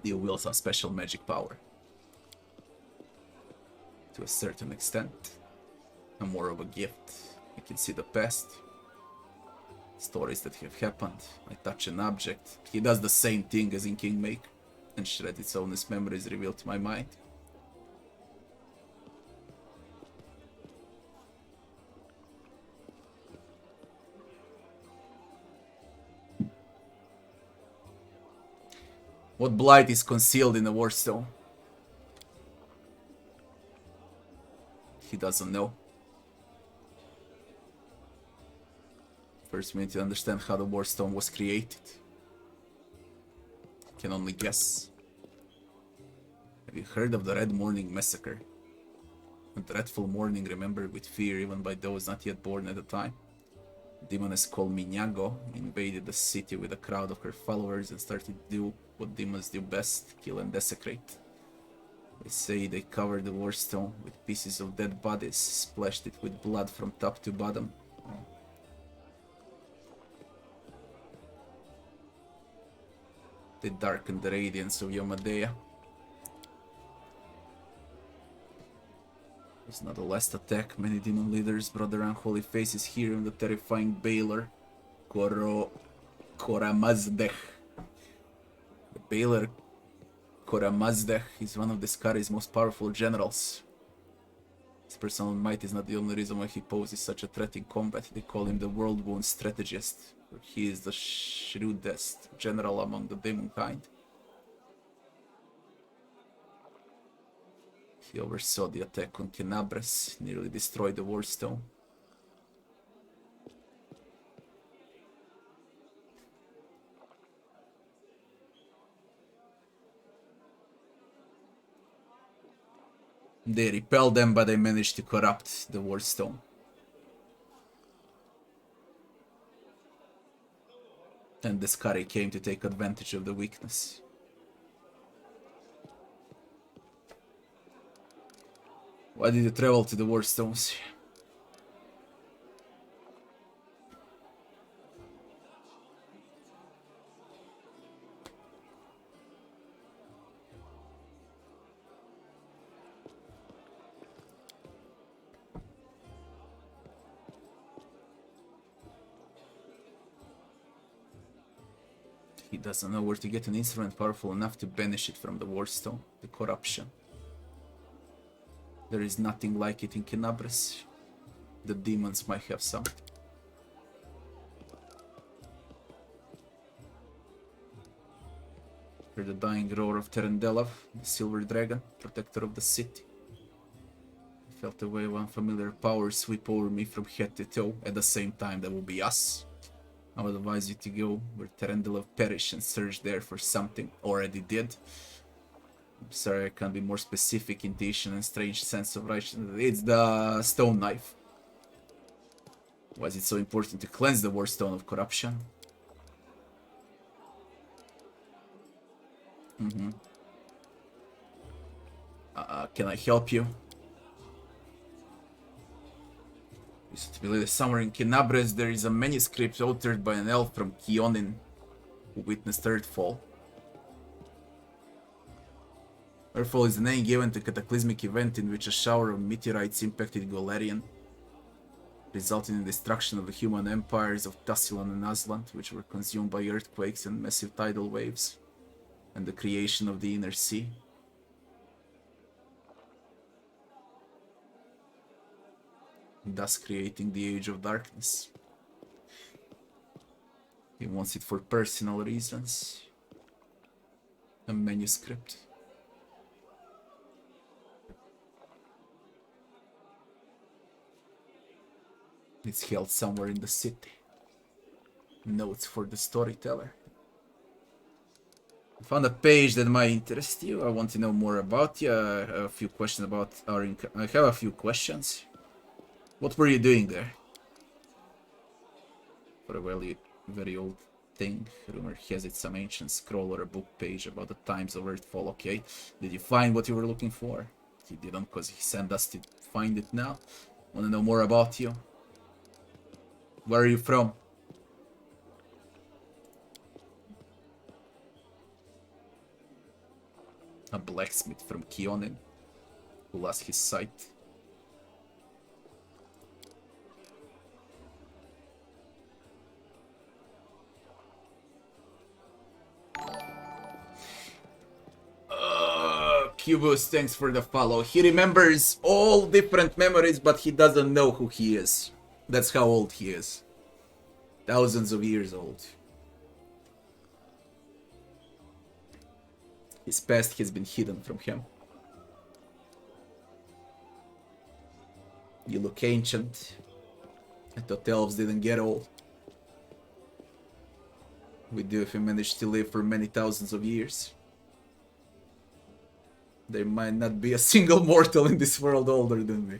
You wield some special magic power. To a certain extent. And more of a gift. I can see the past. Stories that have happened. I touch an object. He does the same thing as in Kingmaker. And shred its ownest memories revealed to my mind. What blight is concealed in the Warstone? He doesn't know. First, we need to understand how the Warstone was created. Can only guess. Have you heard of the Red Morning Massacre? A dreadful morning remembered with fear even by those not yet born at the time. A demoness called Minyago invaded the city with a crowd of her followers and started to do what demons do best, kill and desecrate. They say they covered the Warstone with pieces of dead bodies, splashed it with blood from top to bottom. They darkened the radiance of Yomadea. It was not the last attack. Many demon leaders brought their unholy faces here in the terrifying Baylor Koramazdeh. The Baylor Koramazdeh is one of the Skari's most powerful generals. His personal might is not the only reason why he poses such a threat in combat. They call him the World-Wound Strategist. He is the shrewdest general among the demon kind. He oversaw the attack on Kenabres, nearly destroyed the Warstone. They repelled them, but they managed to corrupt the Warstone. And the Skari came to take advantage of the weakness. Why did you travel to the Warstones? He doesn't know where to get an instrument powerful enough to banish it from the Warstone, the corruption. There is nothing like it in Kenabres. The demons might have some. Heard the dying roar of Terendelav, the silver dragon, protector of the city. I felt a wave of unfamiliar power sweep over me from head to toe. At the same time, that will be us. I would advise you to go where Terendelav perished and search there for something. Already did. I'm sorry I can't be more specific. Intuition and strange sense of righteousness. It's the stone knife. Why is it so important to cleanse the Warstone of corruption? Can I help you? Somewhere in Kenabres there is a manuscript authored by an elf from Kionin who witnessed Earthfall. Earthfall is the name given to a cataclysmic event in which a shower of meteorites impacted Golarion, resulting in the destruction of the human empires of Tassilan and Aslant, which were consumed by earthquakes and massive tidal waves, and the creation of the Inner Sea. Thus creating the Age of Darkness. He wants it for personal reasons. A manuscript. It's held somewhere in the city. Notes for the storyteller. I found a page that might interest you. I want to know more about you. I have a few questions about our I have a few questions. What were you doing there? For a very old thing. Rumor has it some ancient scroll or a book page about the times of Earthfall. Okay. Did you find what you were looking for? He didn't, because he sent us to find it now. Want to know more about you? Where are you from? A blacksmith from Kionin who lost his sight. Cubus, thanks for the follow. He remembers all different memories, but he doesn't know who he is. That's how old he is. Thousands of years old. His past has been hidden from him. You look ancient. I thought elves didn't get old. We do if we manage to live for many thousands of years. There might not be a single mortal in this world older than me.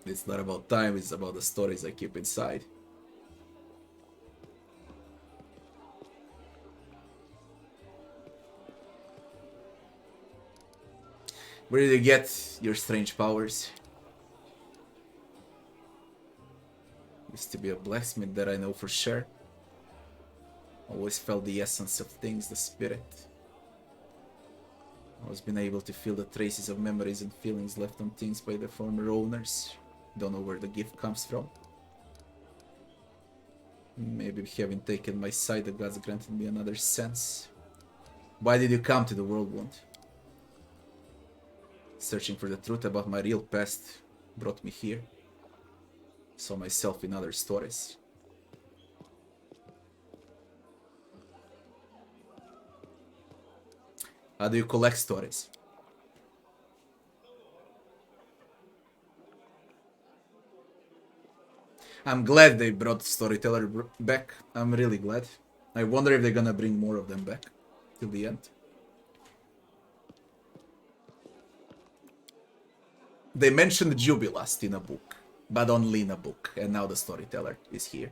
It's not about time, it's about the stories I keep inside. Where did you get your strange powers? Used to be a blacksmith, that I know for sure. Always felt the essence of things, the spirit. Always been able to feel the traces of memories and feelings left on things by their former owners. Don't know where the gift comes from. Maybe having taken my side, the gods granted me another sense. Why did you come to the world wound? Searching for the truth about my real past brought me here. Saw myself in other stories. How do you collect stories? I'm glad they brought Storyteller back. I'm really glad. I wonder if they're gonna bring more of them back till the end. They mentioned Jubilast in a book, but only in a book, and now the Storyteller is here.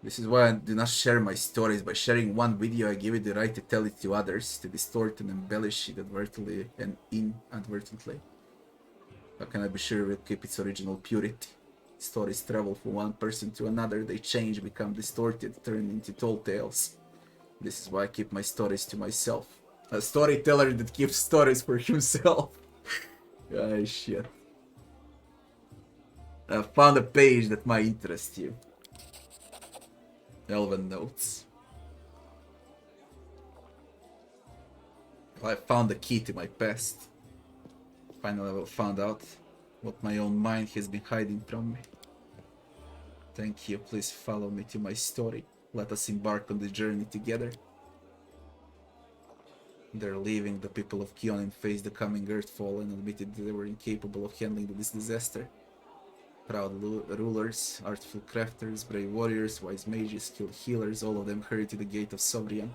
This is why I do not share my stories. By sharing one video, I give it the right to tell it to others, to distort and embellish it advertently and inadvertently. How can I be sure it will keep its original purity? Stories travel from one person to another, they change, become distorted, turn into tall tales. This is why I keep my stories to myself. A storyteller that keeps stories for himself. Ah, shit. I found a page that might interest you. Elven notes. I found the key to my past. Finally, I found out what my own mind has been hiding from me. Thank you. Please follow me to my story. Let us embark on the journey together. They're leaving. The people of Kionin faced the coming earthfall and admitted that they were incapable of handling this disaster. Proud rulers, artful crafters, brave warriors, wise mages, skilled healers, all of them hurried to the gate of Sobrian,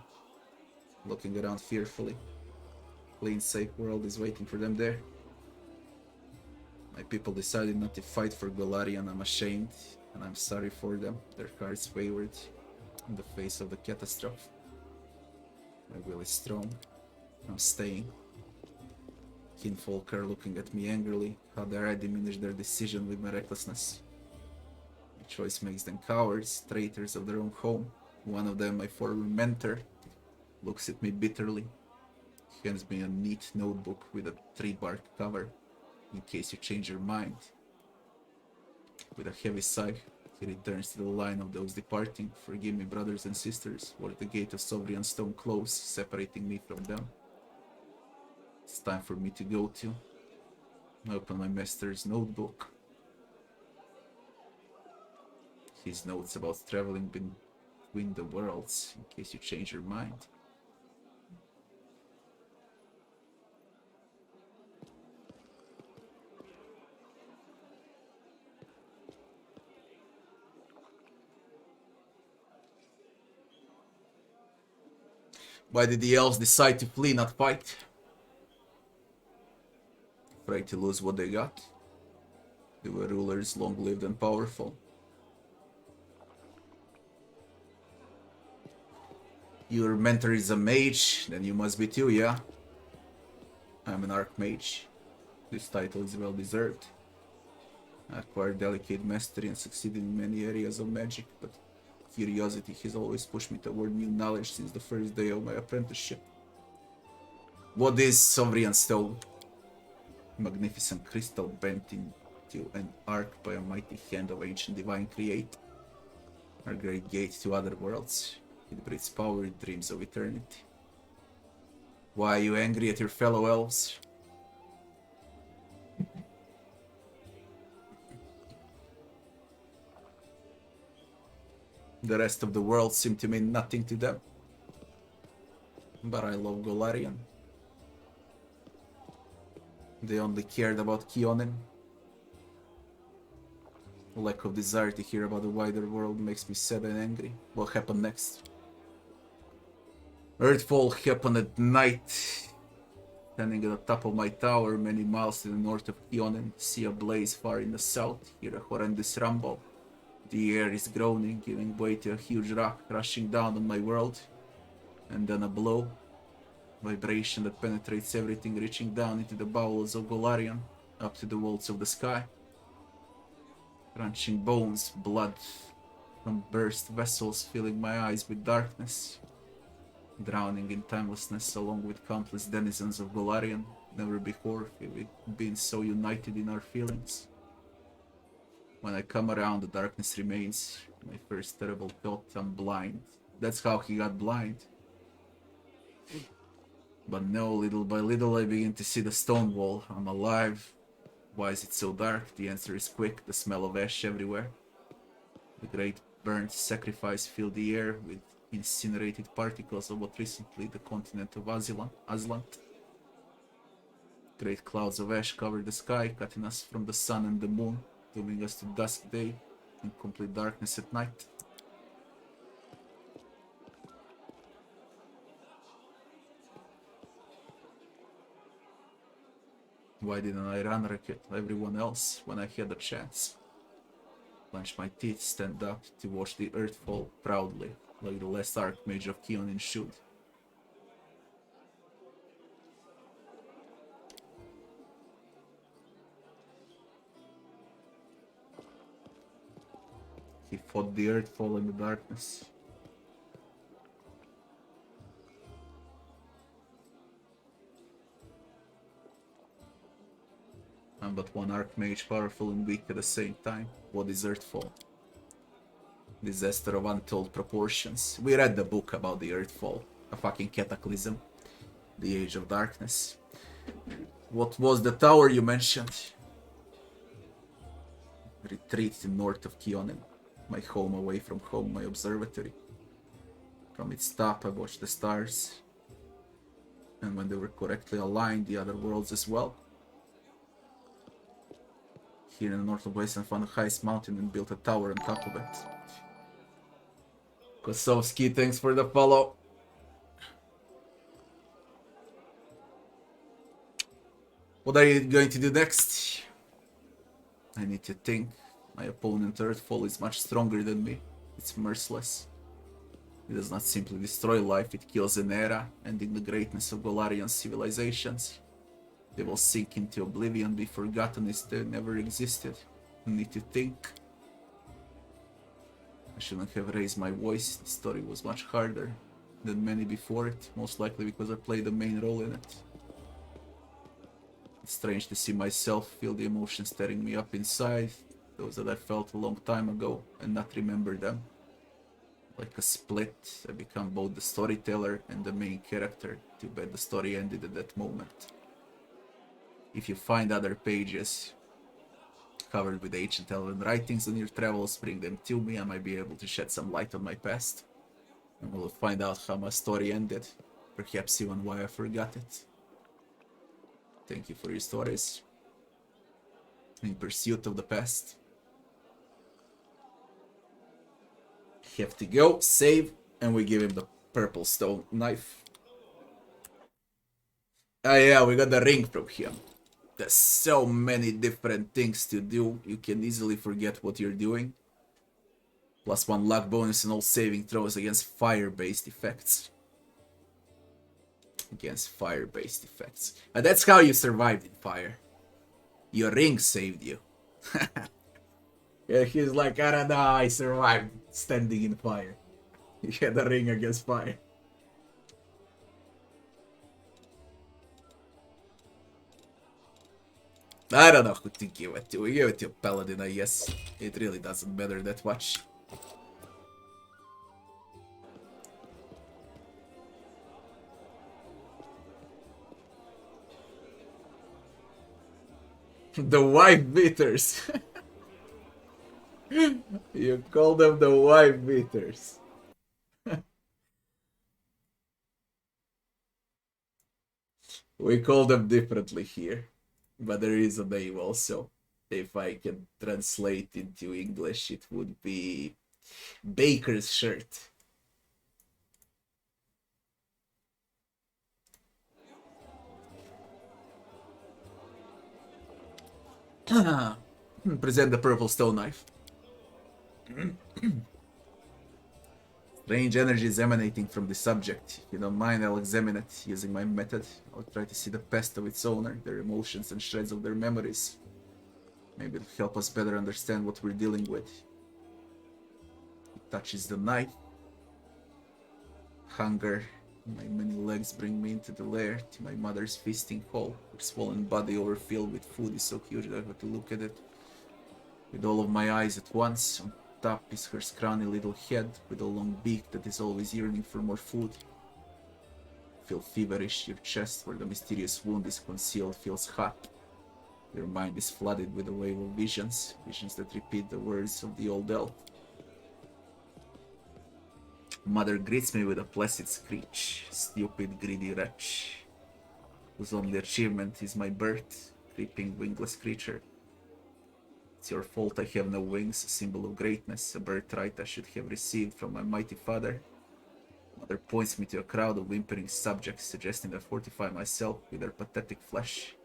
looking around fearfully. Clean, safe world is waiting for them there. My people decided not to fight for Golarion. I'm ashamed, and I'm sorry for them. Their hearts wavered in the face of the catastrophe. My will is strong. I'm staying. Kinfolk are looking at me angrily. How dare I diminish their decision with my recklessness? My choice makes them cowards, traitors of their own home. One of them, my former mentor, looks at me bitterly. He hands me a neat notebook with a tree-bark cover, in case you change your mind. With a heavy sigh, he returns to the line of those departing. Forgive me, brothers and sisters, were the gate of Sobrian stone close, separating me from them. It's time for me to go to. I open my master's notebook. His notes about traveling between the worlds, in case you change your mind. Why did the elves decide to flee, not fight? Afraid to lose what they got? They were rulers long-lived and powerful. Your mentor is a mage, then you must be too, yeah? I'm an archmage. This title is well deserved. I acquired delicate mastery and succeeded in many areas of magic, but curiosity has always pushed me toward new knowledge since the first day of my apprenticeship. What is Sovereign Stone? Magnificent crystal bent into an arc by a mighty hand of ancient divine create. Our great gate to other worlds. It breathes power, it dreams of eternity. Why are you angry at your fellow elves? The rest of the world seemed to mean nothing to them. But I love Golarion. They only cared about Kionin. Lack of desire to hear about the wider world makes me sad and angry. What happened next? Earthfall happened at night. Standing at the top of my tower, many miles to the north of Kionin, see a blaze far in the south, hear a horrendous rumble. The air is groaning, giving way to a huge rock crashing down on my world. And then a blow. Vibration that penetrates everything, reaching down into the bowels of Golarion, up to the vaults of the sky. Crunching bones, blood from burst vessels filling my eyes with darkness. Drowning in timelessness along with countless denizens of Golarion. Never before have we been so united in our feelings. When I come around, the darkness remains. My first terrible thought, I'm blind. That's how he got blind. But no, little by little I begin to see the stone wall. I'm alive. Why is it so dark? The answer is quick, the smell of ash everywhere. The great burnt sacrifice filled the air with incinerated particles of what recently the continent of Aslant. Great clouds of ash covered the sky, cutting us from the sun and the moon, dooming us to dusk day and complete darkness at night. Why didn't I run like everyone else when I had a chance? Clench my teeth, stand up to watch the earth fall proudly, like the last archmage of Kionin should. He fought the earthfall in the darkness. I'm but one archmage, powerful and weak at the same time. What is Earthfall? Disaster of untold proportions. We read the book about the Earthfall. A fucking cataclysm. The Age of Darkness. What was the tower you mentioned? Retreat to north of Kionin. My home away from home, my observatory. From its top I watched the stars. And when they were correctly aligned, the other worlds as well. Here in the north of Wasteland, found the highest mountain and built a tower on top of it. Kosovsky, thanks for the follow. What are you going to do next? I need to think. My opponent Earthfall is much stronger than me. It's merciless. It does not simply destroy life, it kills an era, ending the greatness of Golarian civilizations. They will sink into oblivion, be forgotten as they never existed. I need to think. I shouldn't have raised my voice. The story was much harder than many before it, most likely because I played the main role in it. It's strange to see myself feel the emotions tearing me up inside, those that I felt a long time ago, and not remember them. Like a split, I become both the storyteller and the main character. Too bad the story ended at that moment. If you find other pages covered with ancient elven writings on your travels, bring them to me. I might be able to shed some light on my past. And we'll find out how my story ended. Perhaps even why I forgot it. Thank you for your stories. In pursuit of the past. Have to go, save, and we give him the purple stone knife. Ah yeah, we got the ring from him. There's so many different things to do, you can easily forget what you're doing. +1 luck bonus in all saving throws against fire-based effects. And that's how you survived in fire. Your ring saved you. Yeah, he's like, I don't know, I survived standing in fire. He had a ring against fire. I don't know who to give it to. We give it to a paladin, I guess. It really doesn't matter that much. The wife beaters. You call them the wife beaters. We call them differently here. But there is a name also. If I can translate into English, it would be Baker's shirt. Present the purple stone knife. Strange energies emanating from the subject. If you don't mind, I'll examine it using my method. I'll try to see the past of its owner, their emotions and shreds of their memories. Maybe it'll help us better understand what we're dealing with. He touches the knife. Hunger. My many legs bring me into the lair, to my mother's feasting hall. Her swollen body overfilled with food is so huge that I have to look at it with all of my eyes at once. On top is her scrawny little head with a long beak that is always yearning for more food. You feel feverish, your chest where the mysterious wound is concealed feels hot. Your mind is flooded with a wave of visions, visions that repeat the words of the old elf. Mother greets me with a placid screech, stupid greedy wretch, whose only achievement is my birth, creeping wingless creature. It's your fault I have no wings, a symbol of greatness, a birthright I should have received from my mighty father. Mother points me to a crowd of whimpering subjects, suggesting I fortify myself with their pathetic flesh.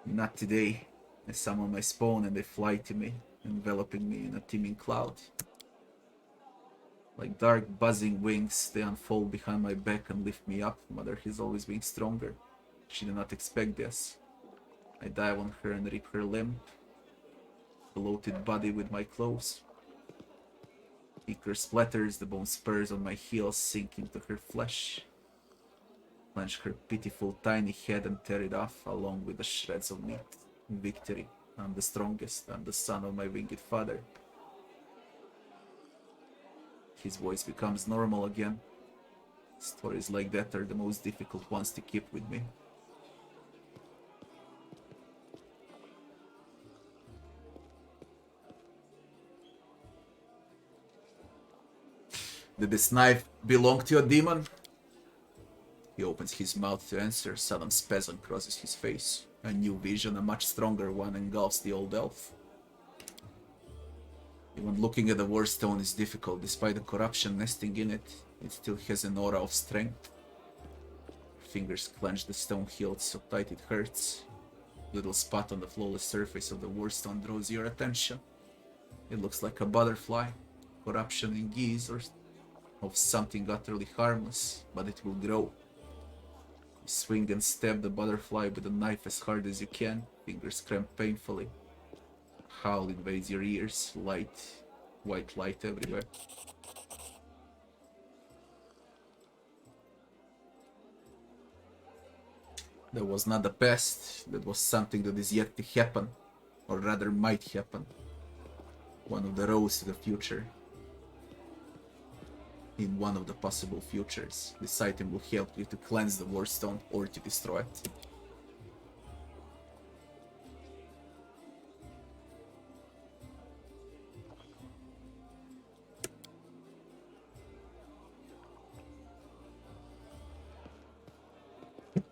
Not today. I summon my spawn and they fly to me, enveloping me in a teeming cloud. Like dark buzzing wings, they unfold behind my back and lift me up. Mother has always been stronger. She did not expect this. I dive on her and rip her limb, bloated body with my claws. Ichor splatters, the bone spurs on my heels sink into her flesh. Clench her pitiful tiny head and tear it off, along with the shreds of meat. Victory. I'm the strongest. I'm the son of my winged father. His voice becomes normal again. Stories like that are the most difficult ones to keep with me. Did this knife belong to a demon? He opens his mouth to answer. Sudden spasm crosses his face. A new vision, a much stronger one, engulfs the old elf. Even looking at the war stone is difficult. Despite the corruption nesting in it, it still has an aura of strength. Fingers clench the stone hilt so tight it hurts. Little spot on the flawless surface of the war stone draws your attention. It looks like a butterfly. Corruption in guise or of something utterly harmless, but it will grow. You swing and stab the butterfly with the knife as hard as you can. Fingers cramp painfully. A howl invades your ears. Light, white light everywhere. That was not the past. That was something that is yet to happen. Or rather might happen. One of the roads to the future. In one of the possible futures, this item will help you to cleanse the warstone or to destroy it.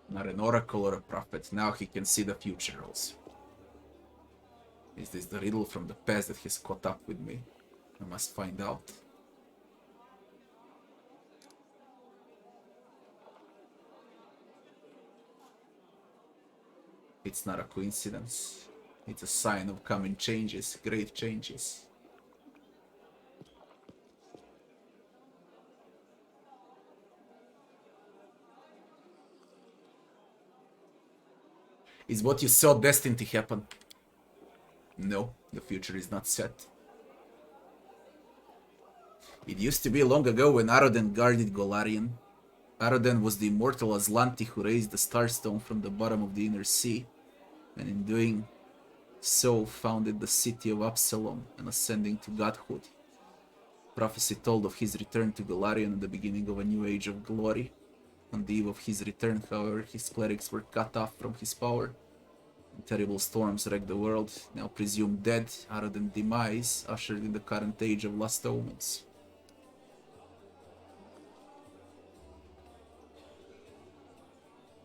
Not an oracle or a prophet, now he can see the future also. Is this the riddle from the past that has caught up with me? I must find out. It's not a coincidence. It's a sign of coming changes, great changes. Is what you saw destined to happen? No, the future is not set. It used to be long ago when Aroden guarded Golarion. Aroden was the immortal Aslanti who raised the Starstone from the bottom of the Inner Sea, and in doing so founded the city of Absalom and ascending to godhood. Prophecy told of his return to Golarion and the beginning of a new age of glory. On the eve of his return, however, his clerics were cut off from his power. Terrible storms wrecked the world. Now presumed dead, Aroden's demise ushered in the current age of Lost Omens.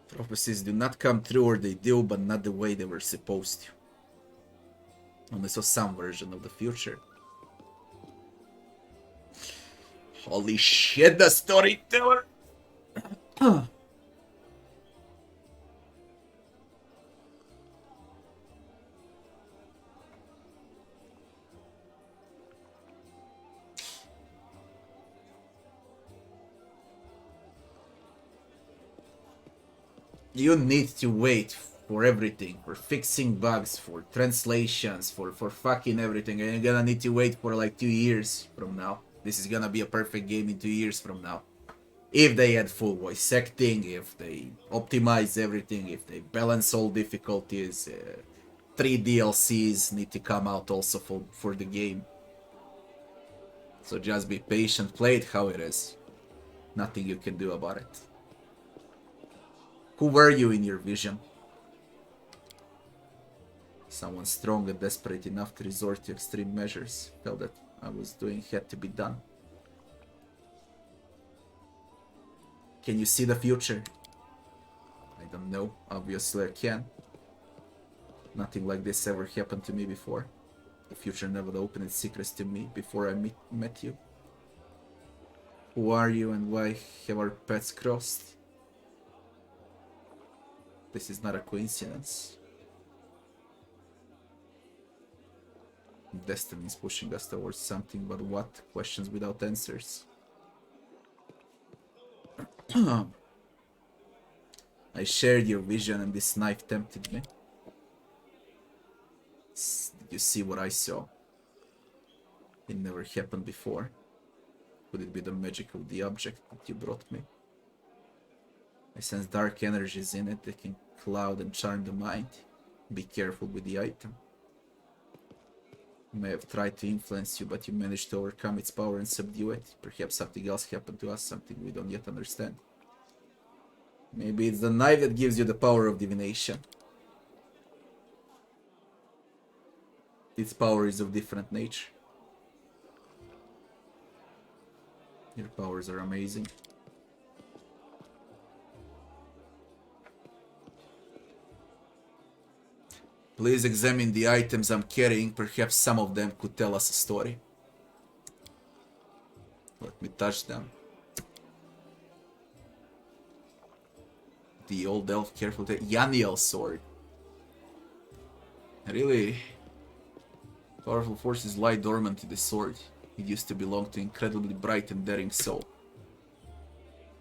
Prophecies do not come true, or they do, but not the way they were supposed to. Only saw some version of the future. Holy shit, the storyteller! You need to wait for everything, for fixing bugs, for translations, for fucking everything, and you're gonna need to wait for like 2 years from now. This is gonna be a perfect game in 2 years from now. If they add full voice acting, if they optimize everything, if they balance all difficulties, 3 DLCs need to come out also for the game. So just be patient, play it how it is. Nothing you can do about it. Who were you in your vision? Someone strong and desperate enough to resort to extreme measures. Felt that I was doing had to be done. Can you see the future? I don't know. Obviously I can. Nothing like this ever happened to me before. The future never opened its secrets to me before I met you. Who are you and why have our paths crossed? This is not a coincidence. Destiny is pushing us towards something, but what? Questions without answers. I shared your vision and this knife tempted me. Did you see what I saw? It never happened before. Could it be the magic of the object that you brought me? I sense dark energies in it that can cloud and charm the mind. Be careful with the item. I may have tried to influence you, but you managed to overcome its power and subdue it. Perhaps something else happened to us, something we don't yet understand. Maybe it's the knife that gives you the power of divination. Its power is of different nature. Your powers are amazing. Please examine the items I'm carrying. Perhaps some of them could tell us a story. Let me touch them. The old elf careful Yaniel sword. Really powerful forces lie dormant in the sword. It used to belong to incredibly bright and daring soul.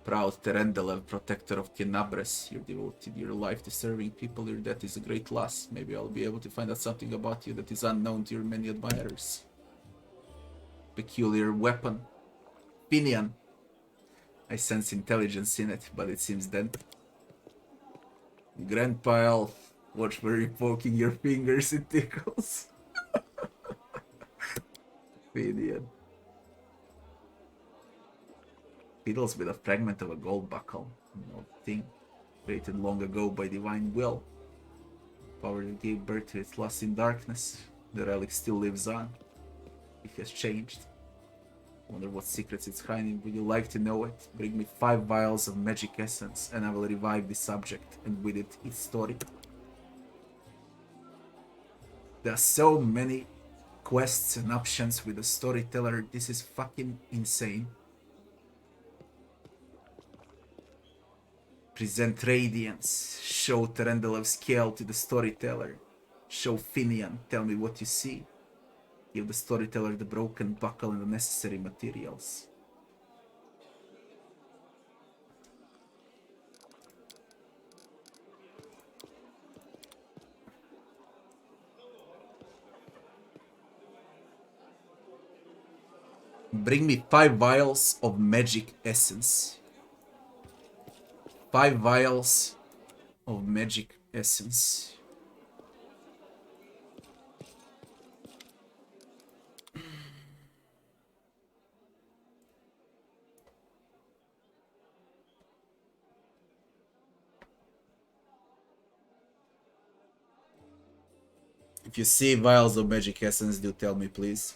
Proud Terendelev, protector of Kenabres, you devoted your life to serving people. Your death is a great loss. Maybe I'll be able to find out something about you that is unknown to your many admirers. Peculiar weapon. Pinion. I sense intelligence in it, but it seems dead. Grandpa Elf, watch where you're poking your fingers, it tickles. Pinion. Fiddles with a fragment of a gold buckle. An old thing, created long ago by divine will. Power that gave birth to its lost in darkness. The relic still lives on. It has changed. Wonder what secrets it's hiding. Would you like to know it? Bring me 5 vials of magic essence and I will revive the subject and with it its story. There are so many quests and options with a storyteller. This is fucking insane. Present Radiance. Show Terendelev's scale to the storyteller. Show Finian. Tell me what you see. Give the storyteller the broken buckle and the necessary materials. Bring me 5 vials of magic essence. 5 vials of magic essence. If you see vials of magic essence, do tell me, please.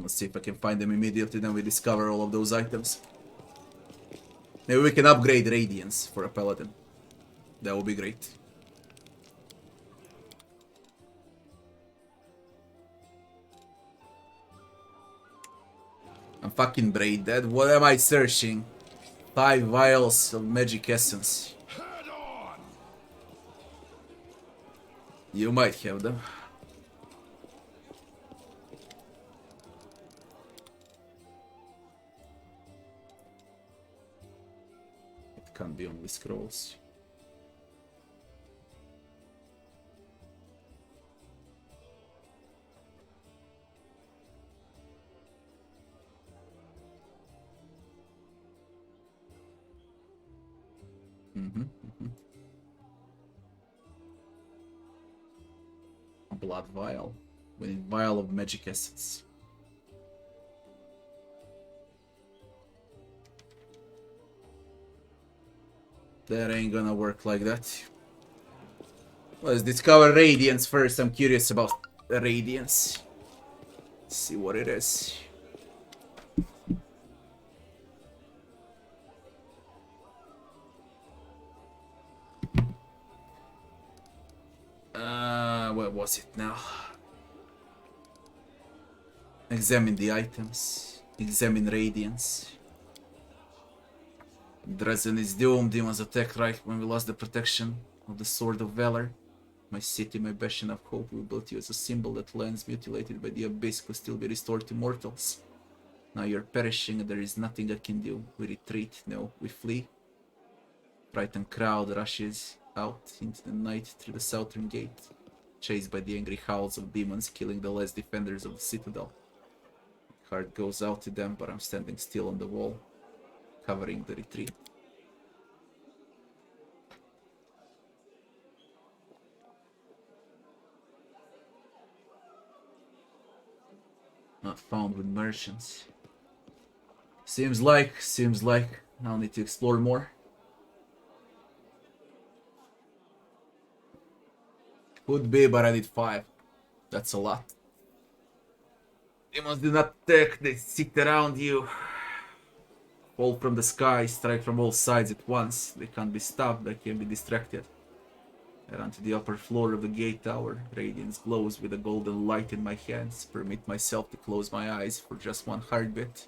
Let's see if I can find them immediately, then we discover all of those items. Maybe we can upgrade Radiance for a Paladin. That would be great. I'm fucking brain dead. What am I searching? 5 vials of magic essence. You might have them. It can't be only scrolls. Blood vial. We need vial of magic essence. That ain't gonna work like that. Let's discover Radiance first. I'm curious about the Radiance. Let's see what it is. Where was it now? Examine the items. Examine Radiance. Dresden is doomed. Demons attacked right when we lost the protection of the Sword of Valor. My city, my bastion of hope, we built you as a symbol that lands mutilated by the abyss could still be restored to mortals. Now you're perishing and there is nothing I can do. We retreat. No, we flee. Frightened crowd rushes out into the night through the southern gate, chased by the angry howls of demons killing the last defenders of the citadel. My heart goes out to them, but I'm standing still on the wall, covering the retreat. Not found with merchants. Seems like I'll need to explore more. Could be, but I need 5. That's a lot. Demons do not attack, they sit around you. Fall from the sky, strike from all sides at once. They can't be stopped, they can be distracted. I run to the upper floor of the gate tower. Radiance glows with a golden light in my hands. Permit myself to close my eyes for just one heartbeat.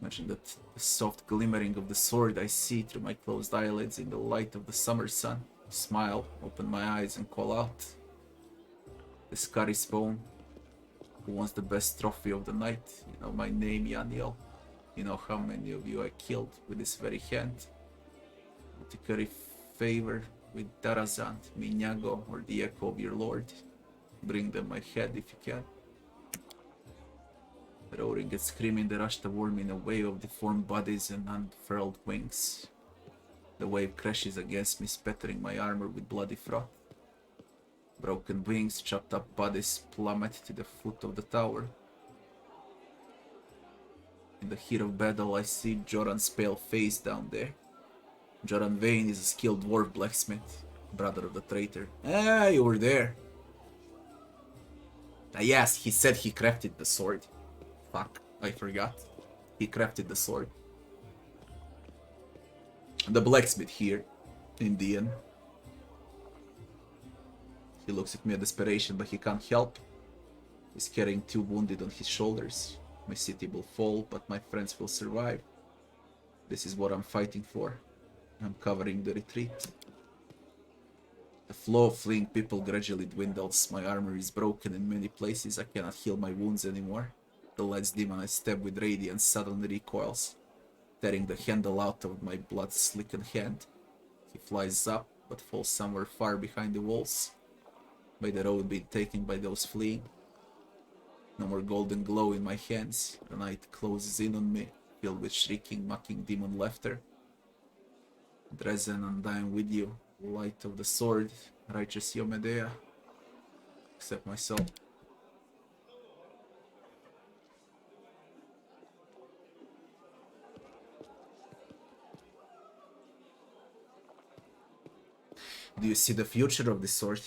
Imagine that the soft glimmering of the sword I see through my closed eyelids in the light of the summer sun. Smile, open my eyes and call out. The scary spawn. Who wants the best trophy of the night? You know my name, Yaniel. You know how many of you I killed with this very hand. To curry favor with Tarazant, Minyago, or the echo of your lord. Bring them my head if you can. Roaring and screaming, they rush toward me in a wave of deformed bodies and unfurled wings. The wave crashes against me, spattering my armor with bloody froth. Broken wings, chopped up bodies plummet to the foot of the tower. In the heat of battle, I see Joran's pale face down there. Joran Vane is a skilled dwarf blacksmith, brother of the traitor. Ah, you were there. Yes, he said he crafted the sword. Fuck, I forgot. He crafted the sword. The blacksmith here, Indian. He looks at me in desperation, but he can't help. He's carrying 2 wounded on his shoulders. My city will fall, but my friends will survive. This is what I'm fighting for. I'm covering the retreat. The flow of fleeing people gradually dwindles. My armor is broken in many places. I cannot heal my wounds anymore. The last demon I stab with radiance suddenly recoils, tearing the handle out of my blood-slickened hand. He flies up, but falls somewhere far behind the walls. By the road being taken by those fleeing. No more golden glow in my hands. The night closes in on me, filled with shrieking, mocking demon laughter. Drezen, and I am with you. Light of the sword, righteous Yomedea. Accept myself. Do you see the future of this sword?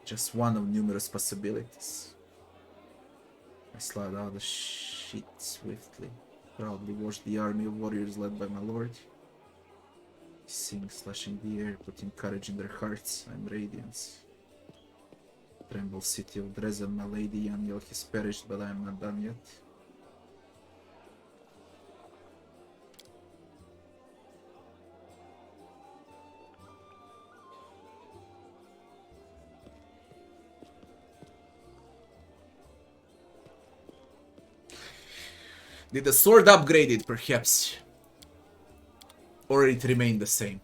Just one of numerous possibilities. I slide out the sheet swiftly. Proudly watch the army of warriors led by my lord. Sing, slashing the air, putting courage in their hearts. I'm radiance. Tremble, city of Drezen, my lady, Yaniel has perished, but I am not done yet. Did the sword upgrade it, perhaps? Or it remained the same?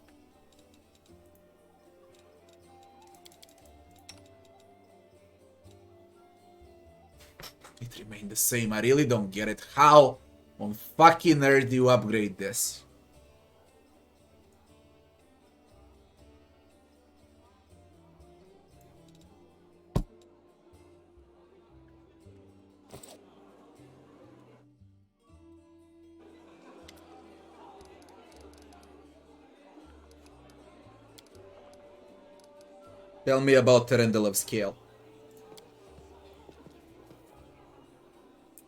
It remained the same. I really don't get it. How on fucking earth do you upgrade this? Tell me about Terendelev scale.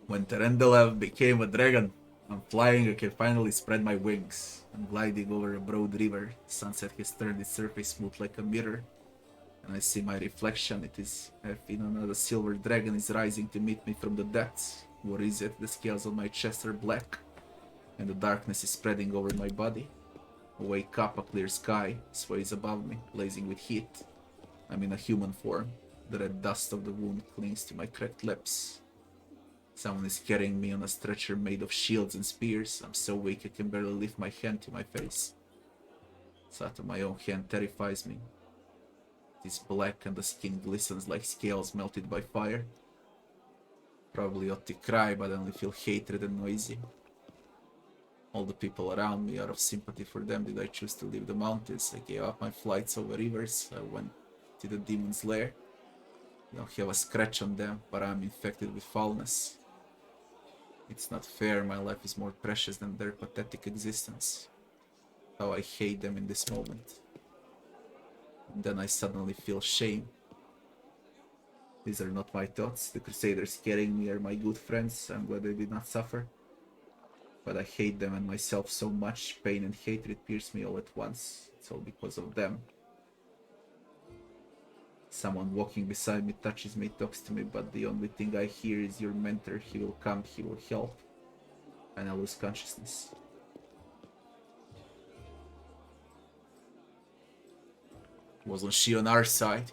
When Terendelev became a dragon, I'm flying, I can finally spread my wings. I'm gliding over a broad river. Sunset has turned its surface smooth like a mirror. And I see my reflection. It is another silver dragon is rising to meet me from the depths. What is it? The scales on my chest are black, and the darkness is spreading over my body. I wake up, a clear sky sways above me, blazing with heat. I'm in a human form. The red dust of the wound clings to my cracked lips. Someone is carrying me on a stretcher made of shields and spears. I'm so weak I can barely lift my hand to my face. Sight of my own hand terrifies me. It is black and the skin glistens like scales melted by fire. Probably ought to cry, but I only feel hatred and noisy. All the people around me, out of sympathy for them, did I choose to leave the mountains. I gave up my flights over rivers. I went to the demon's lair. I don't have a scratch on them, but I'm infected with foulness. It's not fair, my life is more precious than their pathetic existence. How I hate them in this moment. And then I suddenly feel shame. These are not my thoughts. The Crusaders carrying me are my good friends. I'm glad they did not suffer. But I hate them and myself so much. Pain and hatred pierce me all at once. It's all because of them. Someone walking beside me touches me, talks to me, but the only thing I hear is your mentor. He will come, he will help. And I lose consciousness. Wasn't she on our side?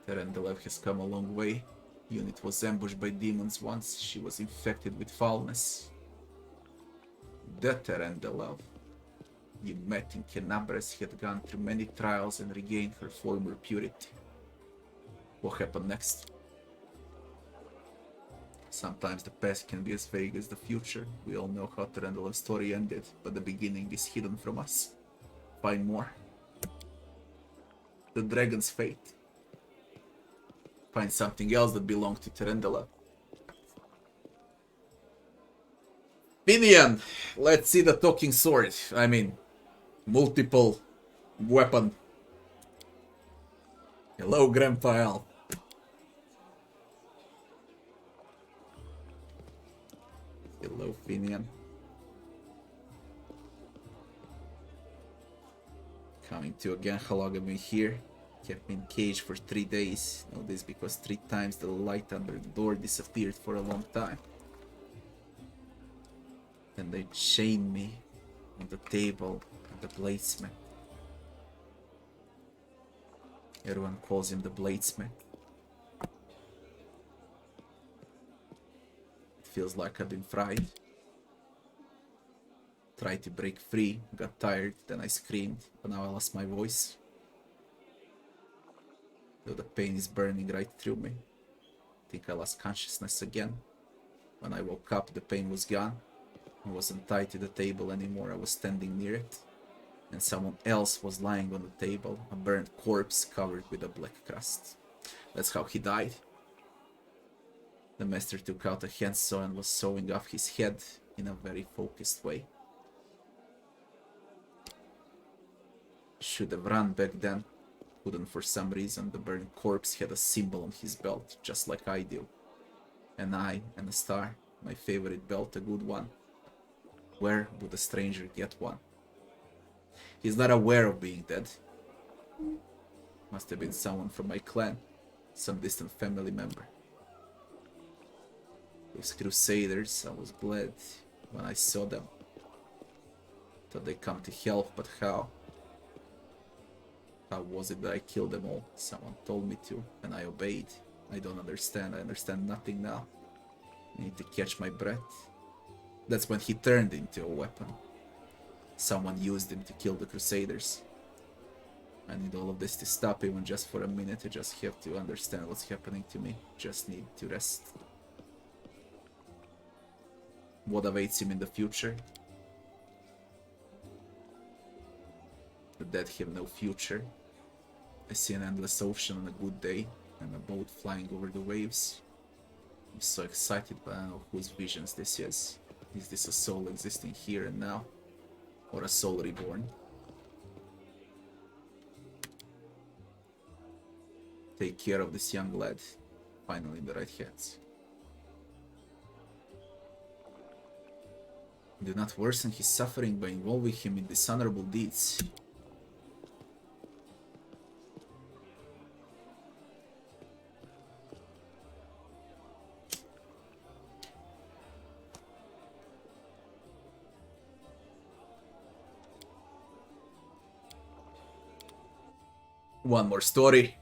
Terendelev has come a long way. Unit was ambushed by demons once. She was infected with foulness. The Terendelev you met in Kenabres had gone through many trials and regained her former purity. What happened next? Sometimes the past can be as vague as the future. We all know how Terendelev's story ended, but the beginning is hidden from us. Find more. The dragon's fate. Find something else that belonged to Terendelev. Finian, let's see the talking sword. I mean, multiple weapon. Hello, Grandpa Al. Hello, Finian. Coming to again, how long have we been here? Kept me in cage for 3 days. All this because 3 times the light under the door disappeared for a long time. Then they chained me on the table at the bladesmith. Everyone calls him the bladesmith. It feels like I've been fried. Tried to break free, got tired, then I screamed, but now I lost my voice. Though the pain is burning right through me. I think I lost consciousness again. When I woke up, the pain was gone. I wasn't tied to the table anymore, I was standing near it. And someone else was lying on the table, a burnt corpse covered with a black crust. That's how he died. The master took out a handsaw and was sawing off his head in a very focused way. Should have run back then. Couldn't for some reason. The burnt corpse had a symbol on his belt, just like I do. An eye and a star. My favorite belt, a good one. Where would a stranger get one? He's not aware of being dead. Must have been someone from my clan. Some distant family member. Those crusaders, I was glad when I saw them. Thought they come to help, but how? How was it that I killed them all? Someone told me to, and I obeyed. I don't understand. I understand nothing now. I need to catch my breath. That's when he turned into a weapon. Someone used him to kill the crusaders. I need all of this to stop even just for a minute. I just have to understand what's happening to me. Just need to rest. What awaits him in the future? The dead have no future. I see an endless ocean on a good day, and a boat flying over the waves. I'm so excited, but I don't know whose visions this is. Is this a soul existing here and now? Or a soul reborn? Take care of this young lad. Finally in the right hands. Do not worsen his suffering by involving him in dishonorable deeds. One more story.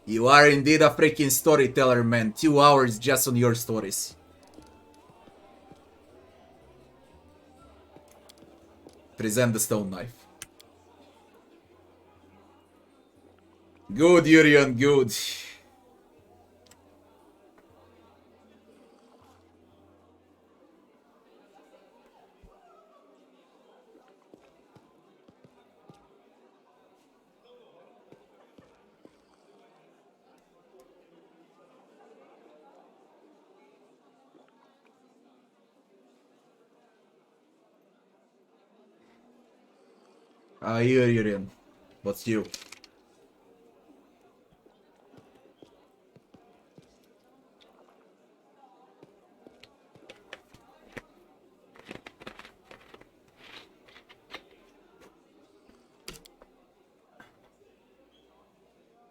You are indeed a freaking storyteller, man. 2 hours just on your stories. Present the stone knife. Good, Urian, good. Urian. What's you?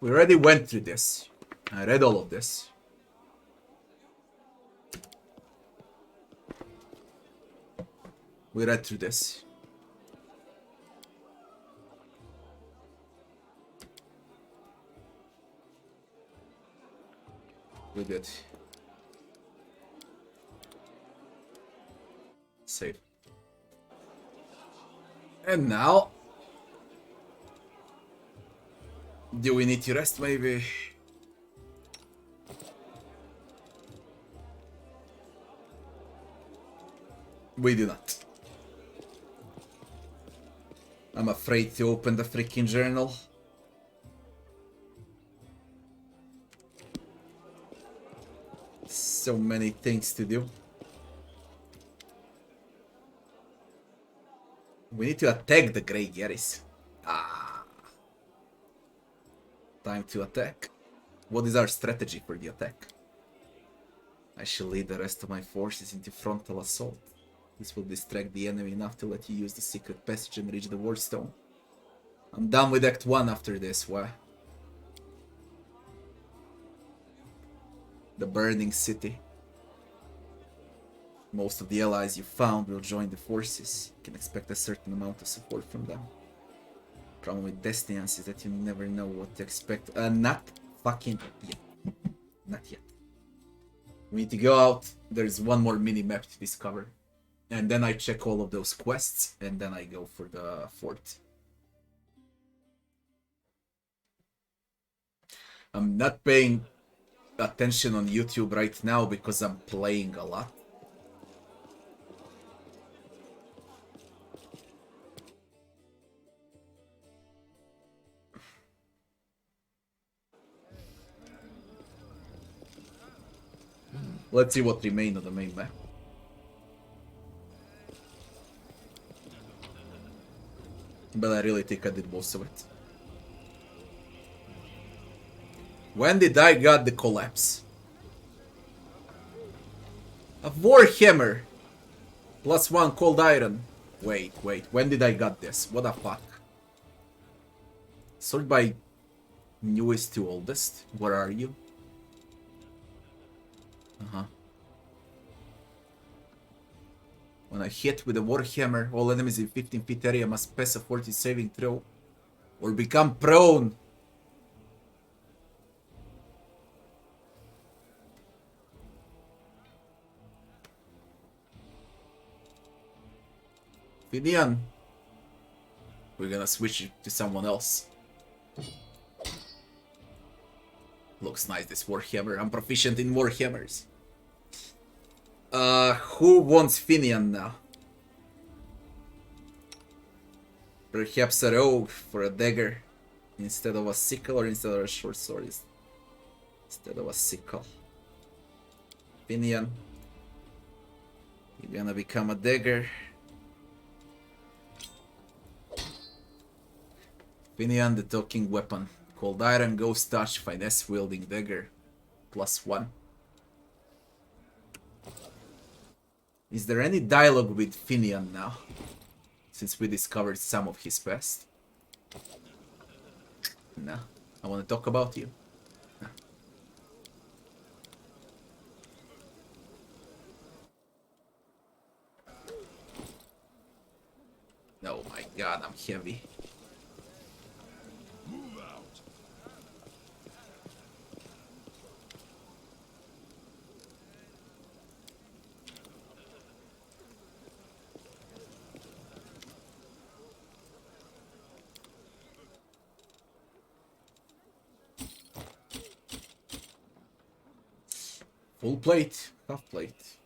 We already went through this. I read all of this. We read through this. We did. Save. And now... do we need to rest, maybe? We do not. I'm afraid to open the freaking journal. So many things to do. We need to attack the Grey Garrys. Time to attack. What is our strategy for the attack? I shall lead the rest of my forces into frontal assault. This will distract the enemy enough to let you use the secret passage and reach the Warstone. I'm done with Act 1 after this, why? The Burning City. Most of the allies you found will join the forces. You can expect a certain amount of support from them. Problem with Destinians is that you never know what to expect. Not fucking yet. Not yet. We need to go out. There's one more mini-map to discover. And then I check all of those quests, and then I go for the fort. I'm not paying attention on YouTube right now because I'm playing a lot. Let's see what remains on the main map. But I really think I did most of it. When did I got the collapse? A Warhammer! +1 cold iron. Wait. When did I got this? What the fuck? Sort by newest to oldest. Where are you? When I hit with a Warhammer, all enemies in 15 feet area must pass a 40 saving throw or become prone. Finian. We're gonna switch it to someone else. Looks nice, this Warhammer. I'm proficient in Warhammers. Who wants Finian now? Perhaps a rogue for a dagger instead of a sickle, or instead of a short sword instead of a sickle. Finian, you're gonna become a dagger. Finian, the talking weapon. Cold iron, ghost touch, finesse wielding dagger. +1. Is there any dialogue with Finian now? Since we discovered some of his past. No. I want to talk about you. No. Oh my god, I'm heavy. Full plate, half plate.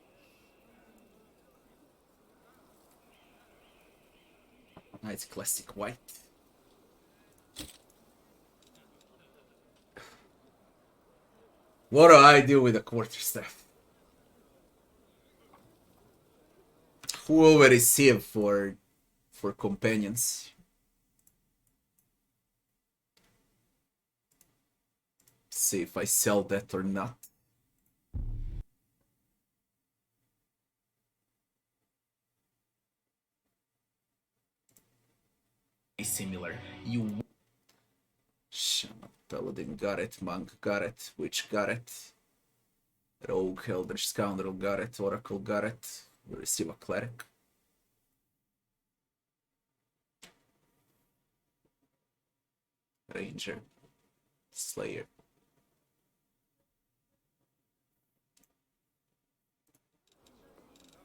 Nice classic white. What do I do with a quarterstaff? Who will we receive for companions? See if I sell that or not. Similar. You Shaman, Paladin got it, Monk got it, Witch got it, Rogue, Eldritch Scoundrel got it, Oracle got it. We receive a Cleric. Ranger. Slayer.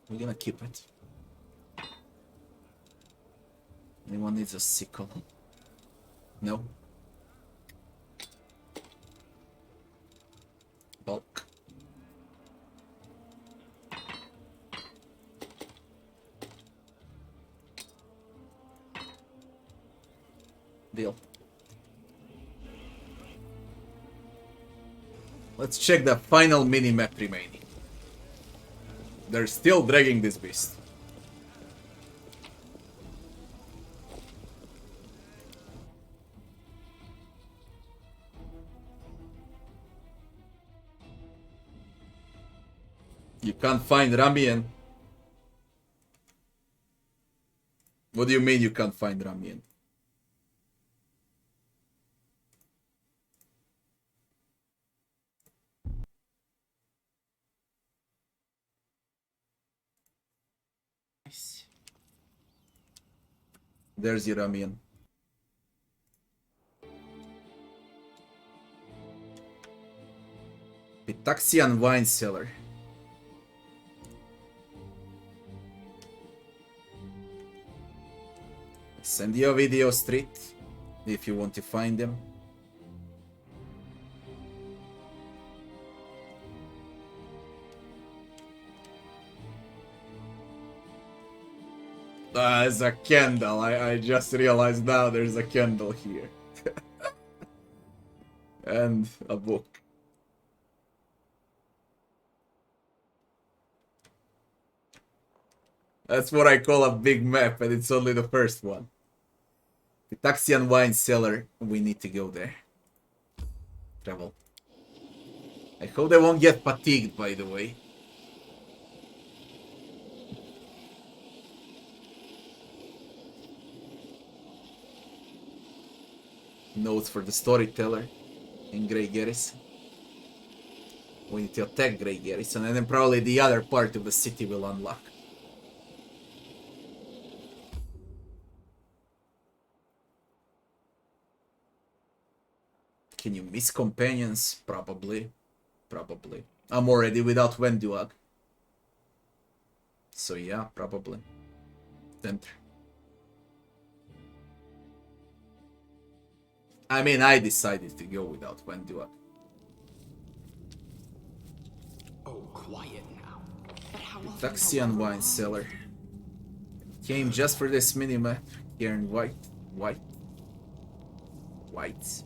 We're gonna keep it. Anyone needs a sickle? No? Bulk. Deal. Let's check the final mini-map remaining. They're still dragging this beast. You can't find Ramian. What do you mean you can't find Ramian? There's your Ramian. Pitaxian wine cellar. Send you a video street if you want to find them. There's a candle. I just realized now there's a candle here. And a book. That's what I call a big map, and it's only the first one. The Taxian wine cellar. We need to go there. Travel. I hope they won't get fatigued, by the way. Notes for the storyteller in Grey Garrison. We need to attack Grey Garrison, and then probably the other part of the city will unlock. Can you miss companions? Probably. Probably. I'm already without Wenduag. So yeah, probably. Enter. I mean, I decided to go without Wenduag. Oh, quiet now. Taxian wine cellar. Came just for this minimap. Here in white. White. White.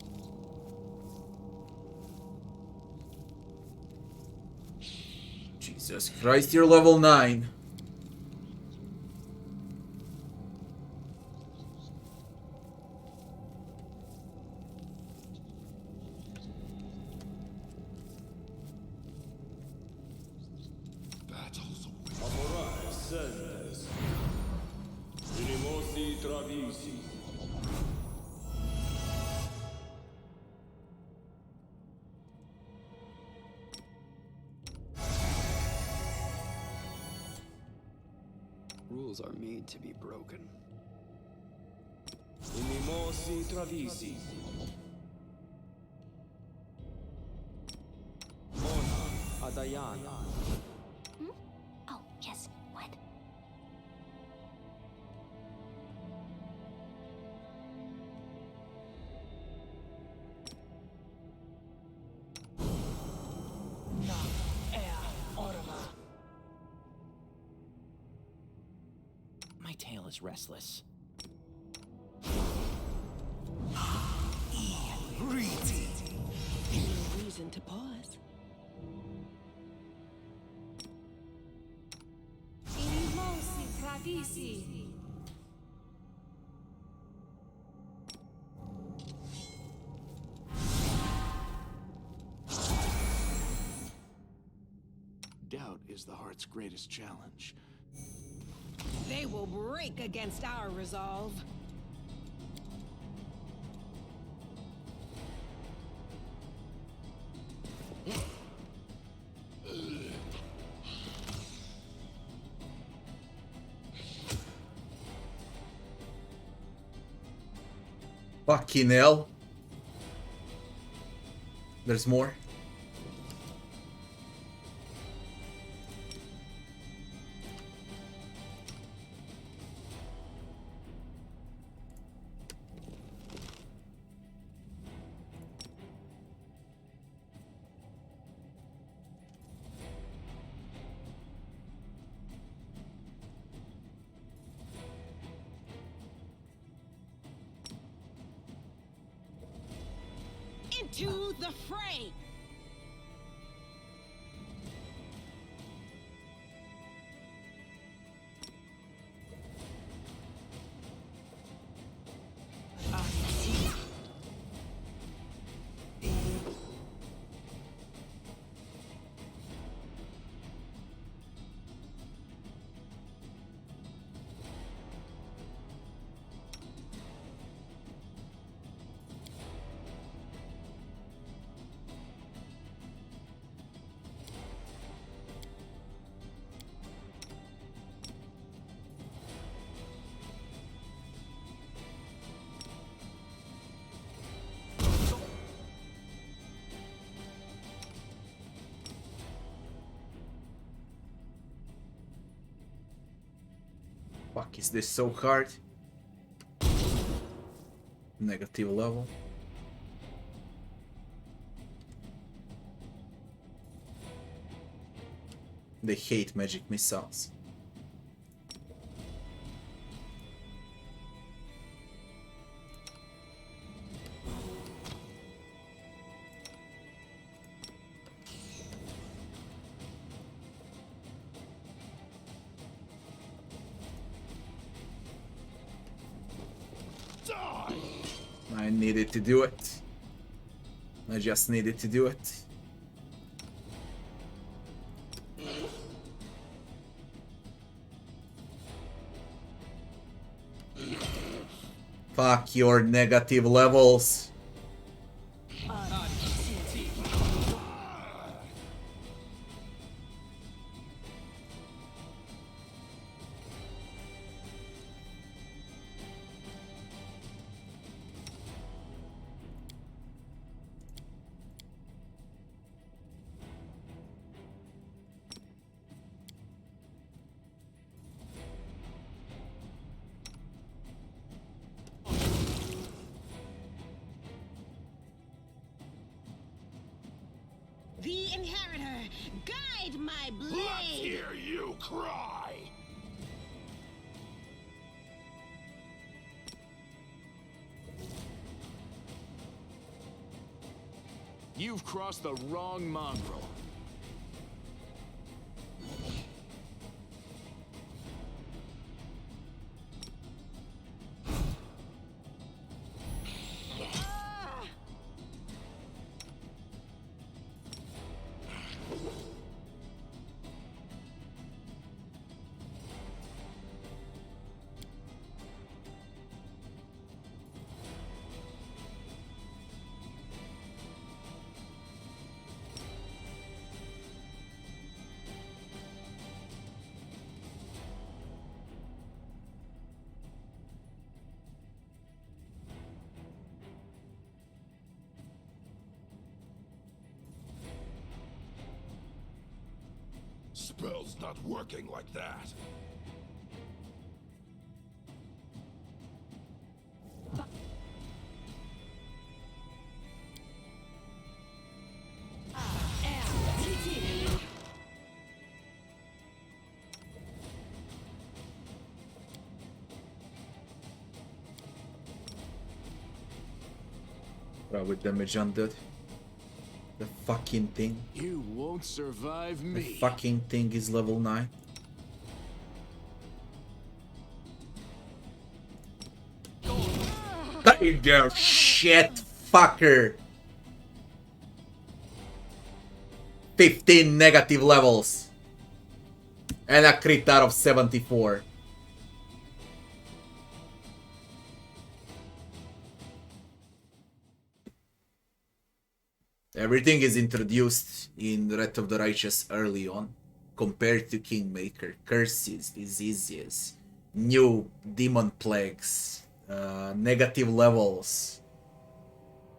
Jesus Christ, you're level 9. Rules are made to be broken. Inimosi travisi. Mona Adayana. Hmm? Oh, yes. What? My tail is restless. No reason to pause. Inimosi tradisi. Doubt is the heart's greatest challenge. They will break against our resolve. Fucking hell. There's more. Into the fray! Fuck, is this so hard? Negative level. They hate magic missiles. I needed to do it. I just needed to do it. Fuck your negative levels. The Inheritor, guide my blade! Let's hear you cry! You've crossed the wrong mongrel. Spell's not working like that. With damage undead. The fucking thing. You won't survive The me. fucking thing is level 9. Die there, shit fucker. 15 negative levels. And a crit out of 74. Everything is introduced in Wrath of the Righteous early on, compared to Kingmaker. Curses, diseases, new demon plagues, negative levels.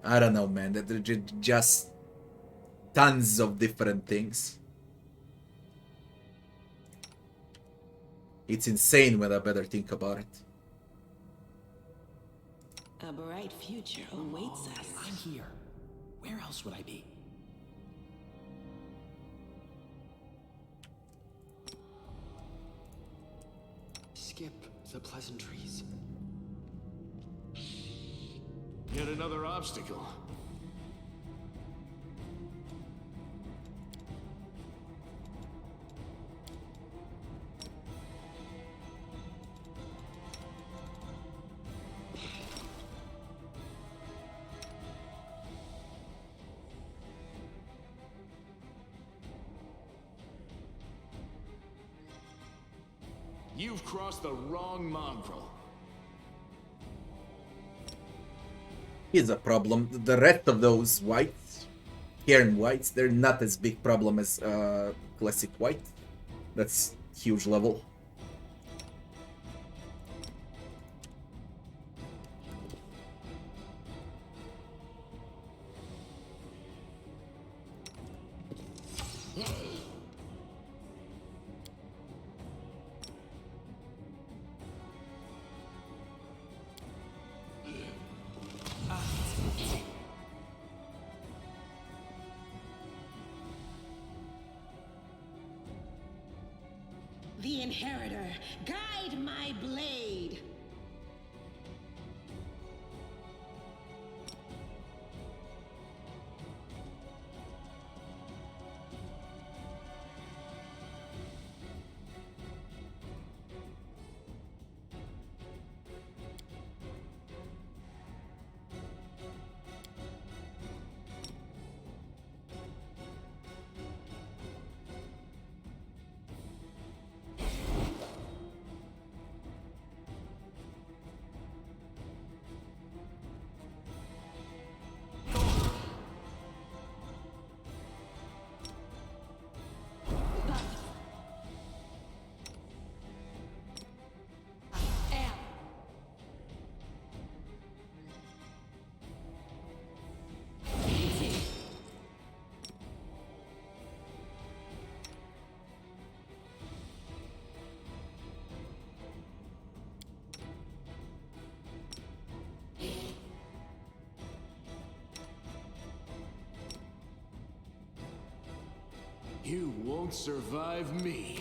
I don't know, man. They're just tons of different things. It's insane when I better think about it. A bright future awaits us. I'm here. Where else would I be? Skip the pleasantries. Yet another obstacle. You've crossed the wrong mongrel. Here's a problem. The rest of those whites, Cairn whites, they're not as big problem as classic white. That's huge level. inheritor, guide my blade. You won't survive me.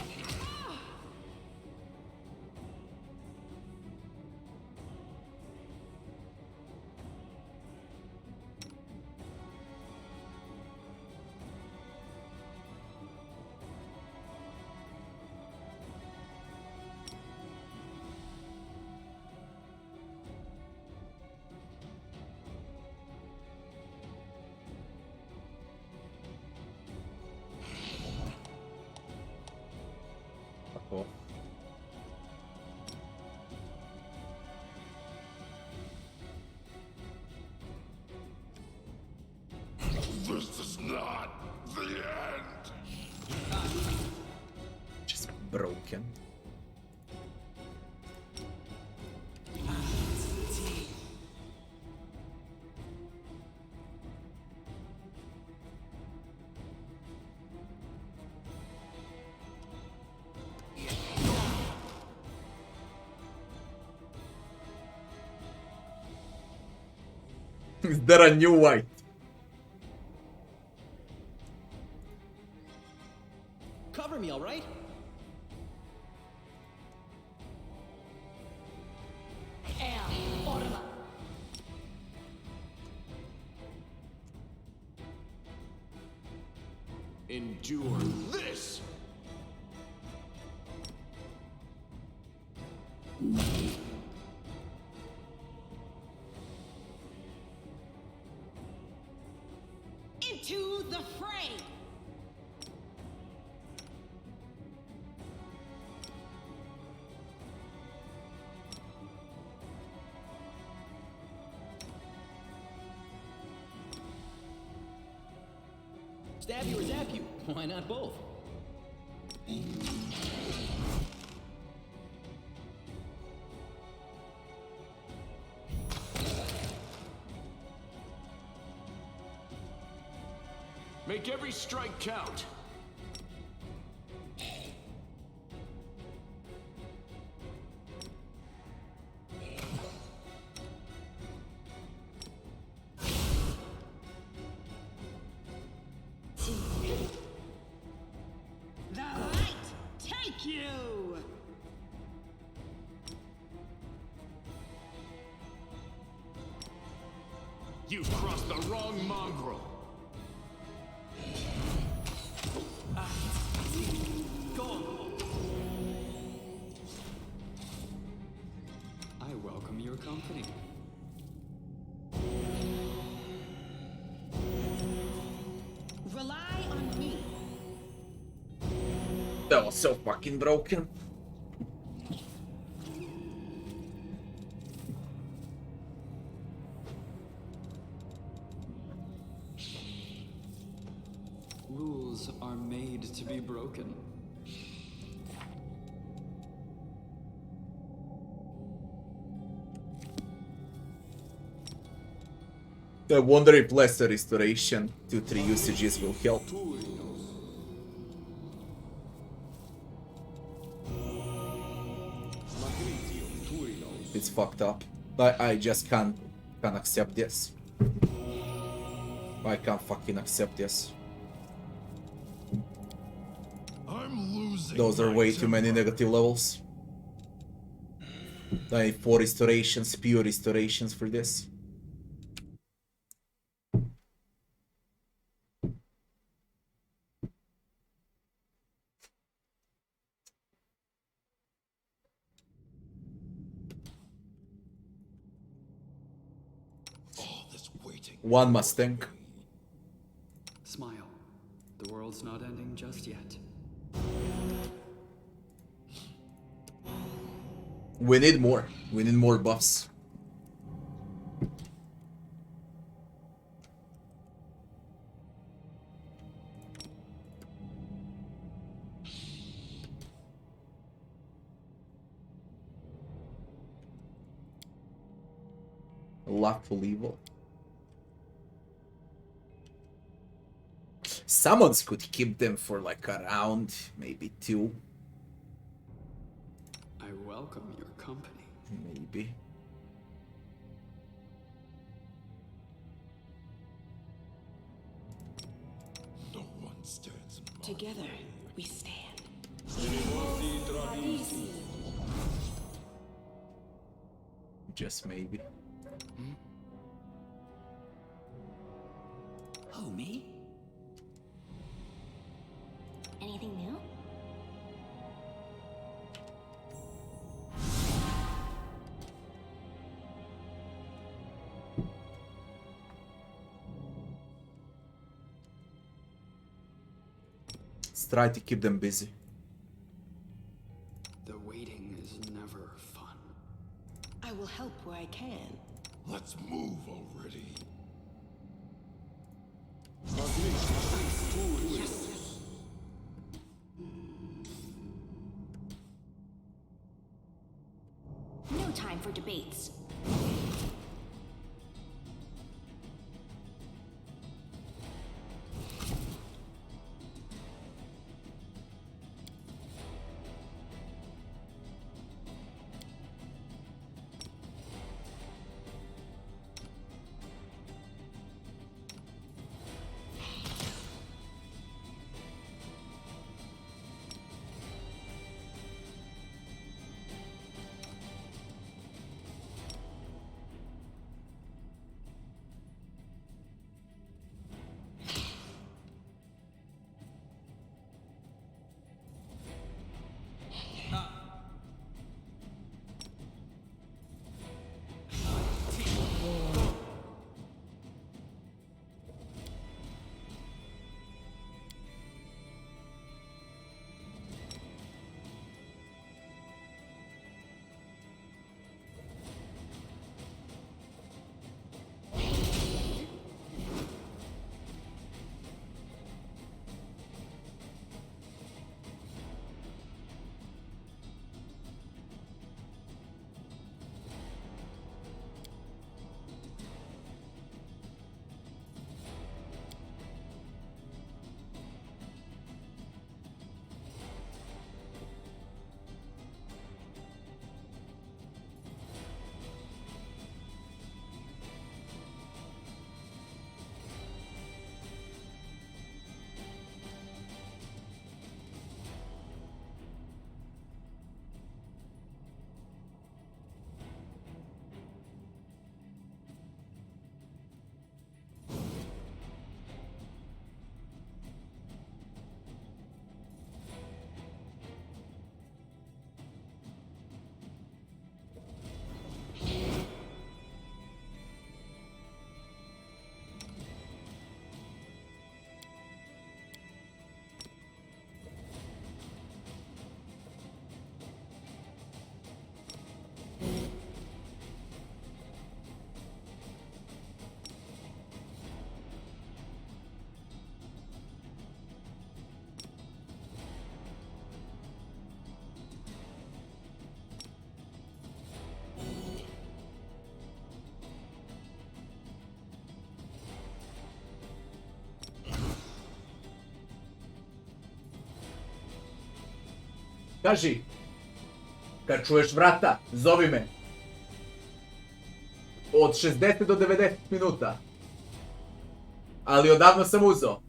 Cool. This is not the end. Just broken. Is there a new white? Cover me, all right? Endure this. Into the fray! Stab you or zap you? Why not both? Make every strike count. The light take you! You've crossed the wrong mongrel. I welcome your company. Rely on me. That was so fucking broken. Rules are made to be broken. I wonder if lesser restoration to 3 usages will help. It's fucked up. But I just can't accept this. I can't fucking accept this. I'm losing. Those are way too many negative levels. I need 4 restorations, pure restorations for this. All this waiting. One Mustang. Smile. The world's not ending just yet. We need more. We need more buffs. Lawful evil. Summons could keep them for like a round, maybe 2. I welcome your company. Maybe. No one stands in my Together, we stand. Just maybe. Who, me? Anything new? Let's try to keep them busy. The waiting is never fun. I will help where I can. Let's move already. No time for debates. Kaži, kad čuješ vrata, zovi me. Od 60 do 90 minuta. Ali odavno sam uzeo.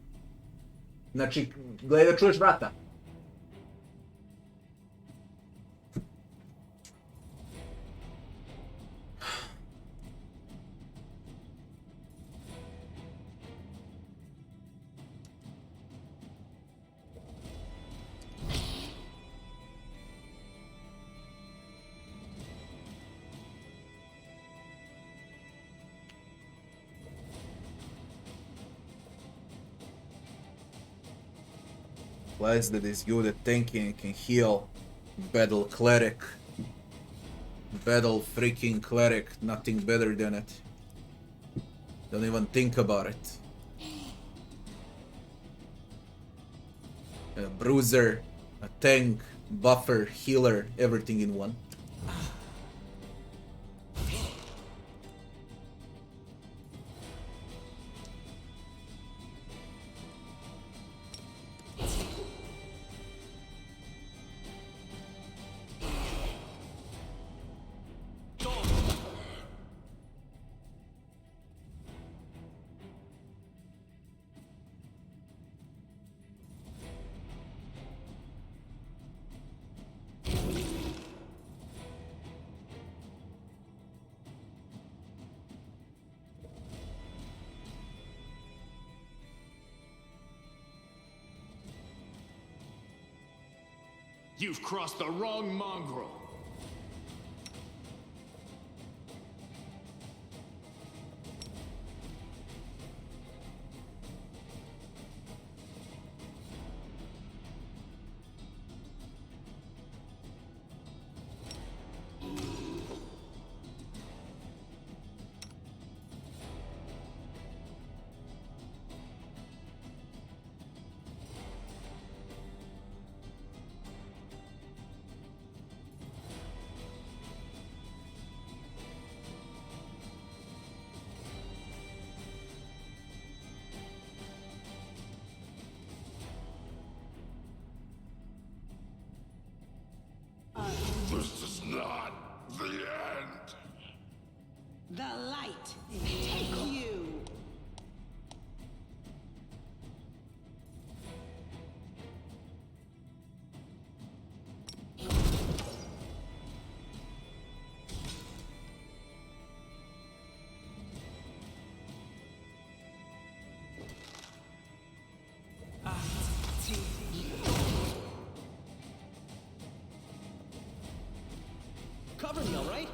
Znači, gledaj da čuješ vrata. Class that is good at tanking and can heal. Battle cleric. Battle freaking cleric. Nothing better than it. Don't even think about it. A bruiser, a tank, buffer, healer, everything in one. You've crossed the wrong mongrel. This is not the end. The light take you. Cover me, all right?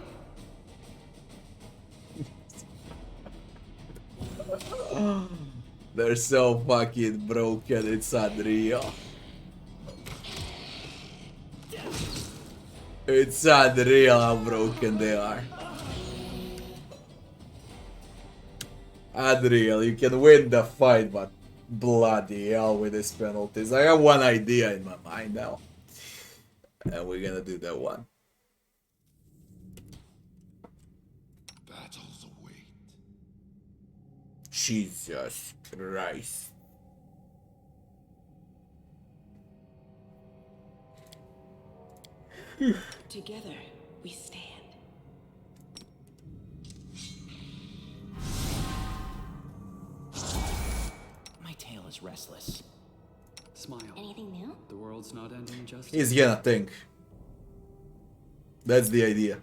They're so fucking broken, it's unreal. It's unreal how broken they are. Unreal, you can win the fight, but bloody hell with these penalties. I have one idea in my mind now. And we're gonna do that one. Battles await. Jesus Christ. Together, we stand. My tail is restless. Smile. Anything new? The world's not ending just He's gonna think. That's the idea.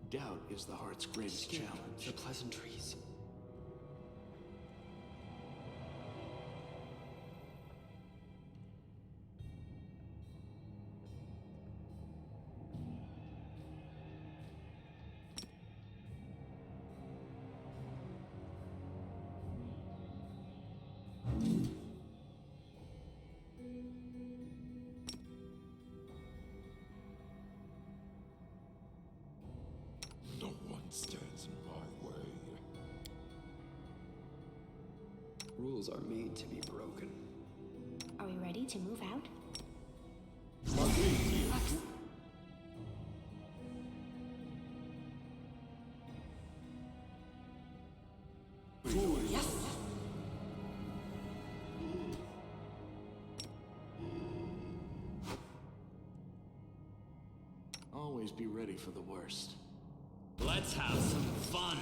Doubt is the heart's greatest Skip challenge. the pleasantries. No one stands in my way. Rules are made to be broken. Are we ready to move out? Always be ready for the worst. Let's have some fun.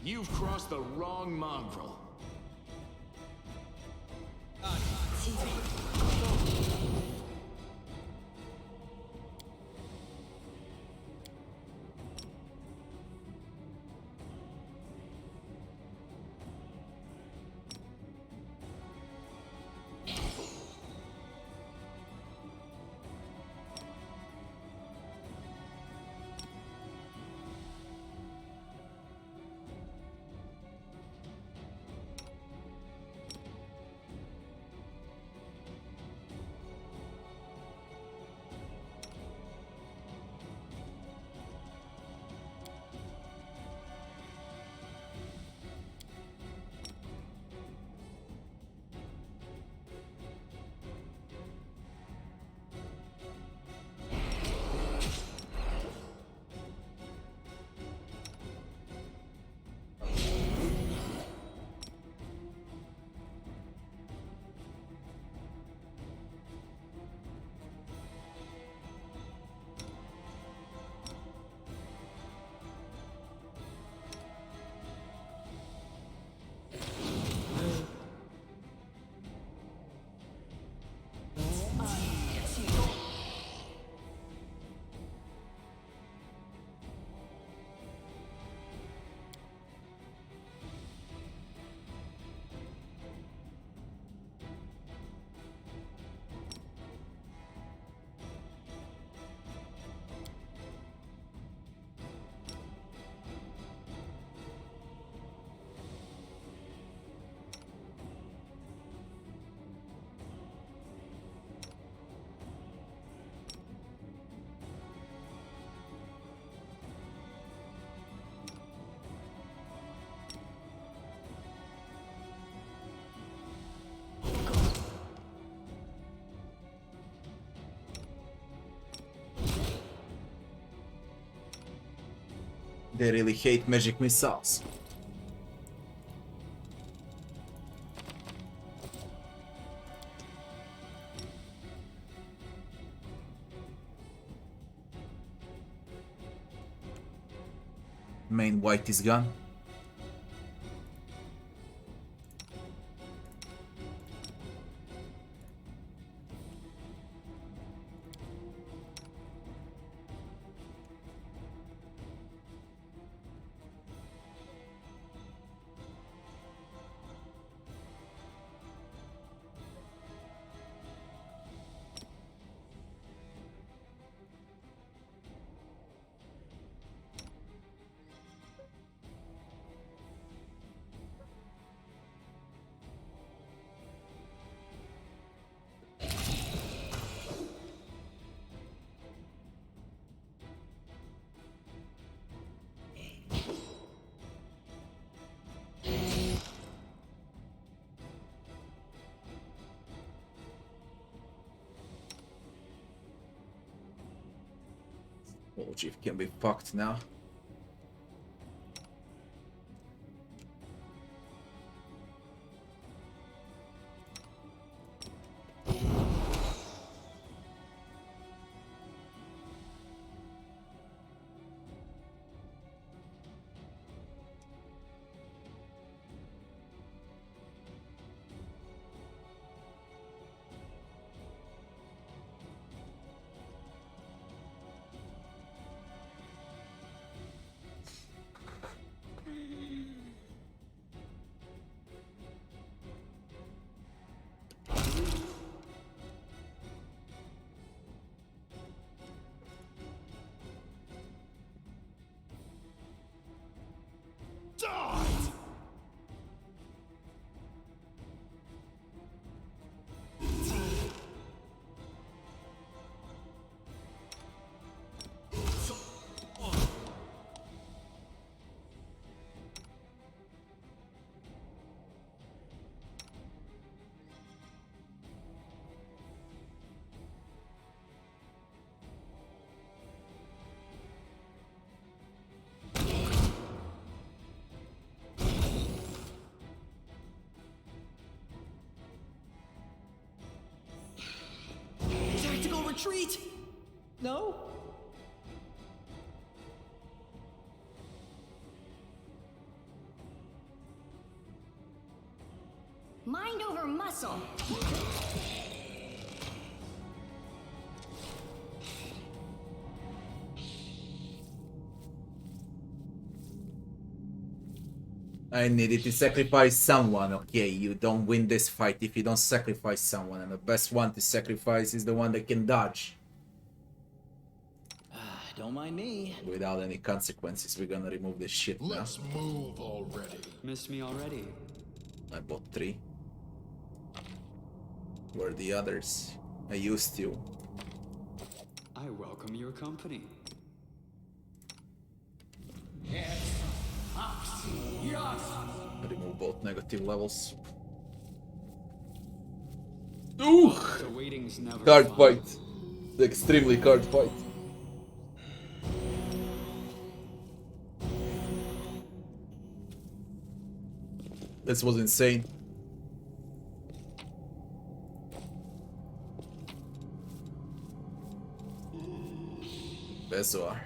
You've crossed the wrong mongrel. They really hate magic missiles. Main white is gone. Oh, Chief can be fucked now. Retreat! No? Mind over muscle. I needed to sacrifice someone. Okay, you don't win this fight if you don't sacrifice someone, and the best one to sacrifice is the one that can dodge. Don't mind me. Without any consequences, we're gonna remove this shit now. Let's move already. Missed me already. I bought 3. Where are the others? I used to. I welcome your company. Remove both negative levels. Ooh! The waiting's never Card fun. fight. Extremely card fight. This was insane. Bezoar.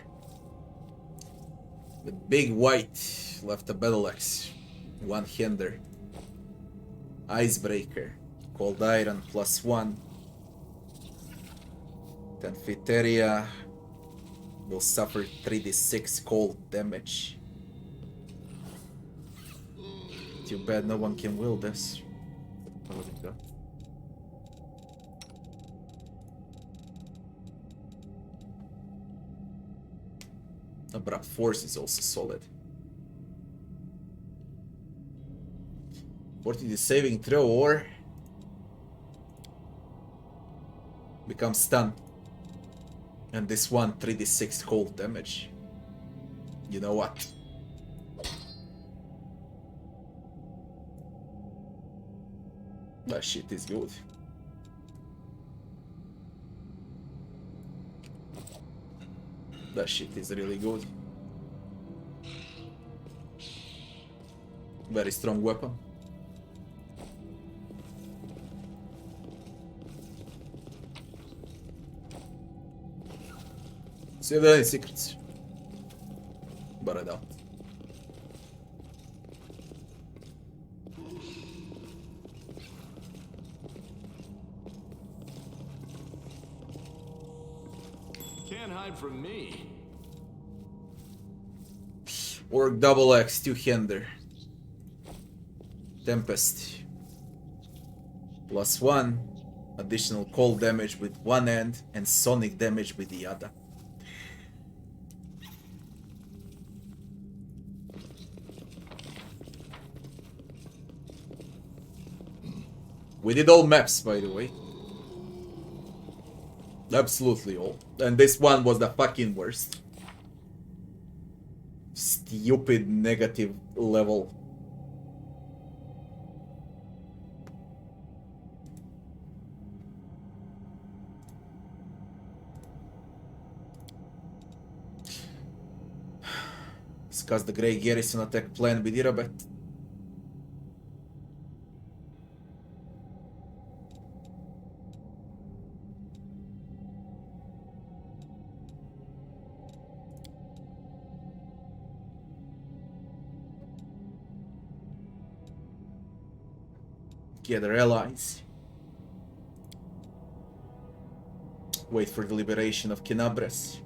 The big white left a battle axe. One-hander. Icebreaker. Cold Iron +1. Tenfiteria will suffer 3d6 cold damage. Too bad no one can will this. Where would it go? Abrupt Force is also solid. 40 the saving throw or become stun. And this one 3d6 cold damage. You know what? That shit is good. That shit is really good. Very strong weapon. See if there are any secrets. But I doubt. Can't hide from me. Orc double axe, two-hander. Tempest. +1. Additional cold damage with one hand and sonic damage with the other. We did all maps, by the way. Absolutely all. And this one was the fucking worst. Stupid negative level. Discuss the Grey Garrison attack plan with Irabet. Gather allies. Wait for the liberation of Kinabres.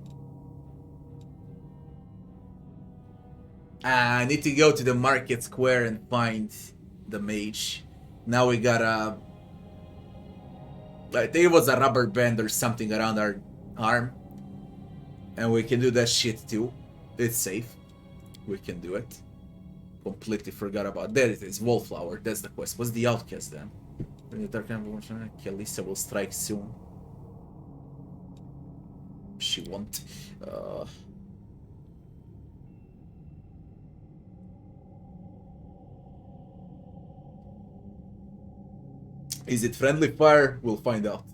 I need to go to the market square and find the mage. Now we got a... I think it was a rubber band or something around our arm. And we can do that shit too. It's safe. We can do it. Completely forgot about... There it is, Wallflower. That's the quest. What's the outcast then? Kalisa will strike soon. She won't. Is it friendly fire? We'll find out.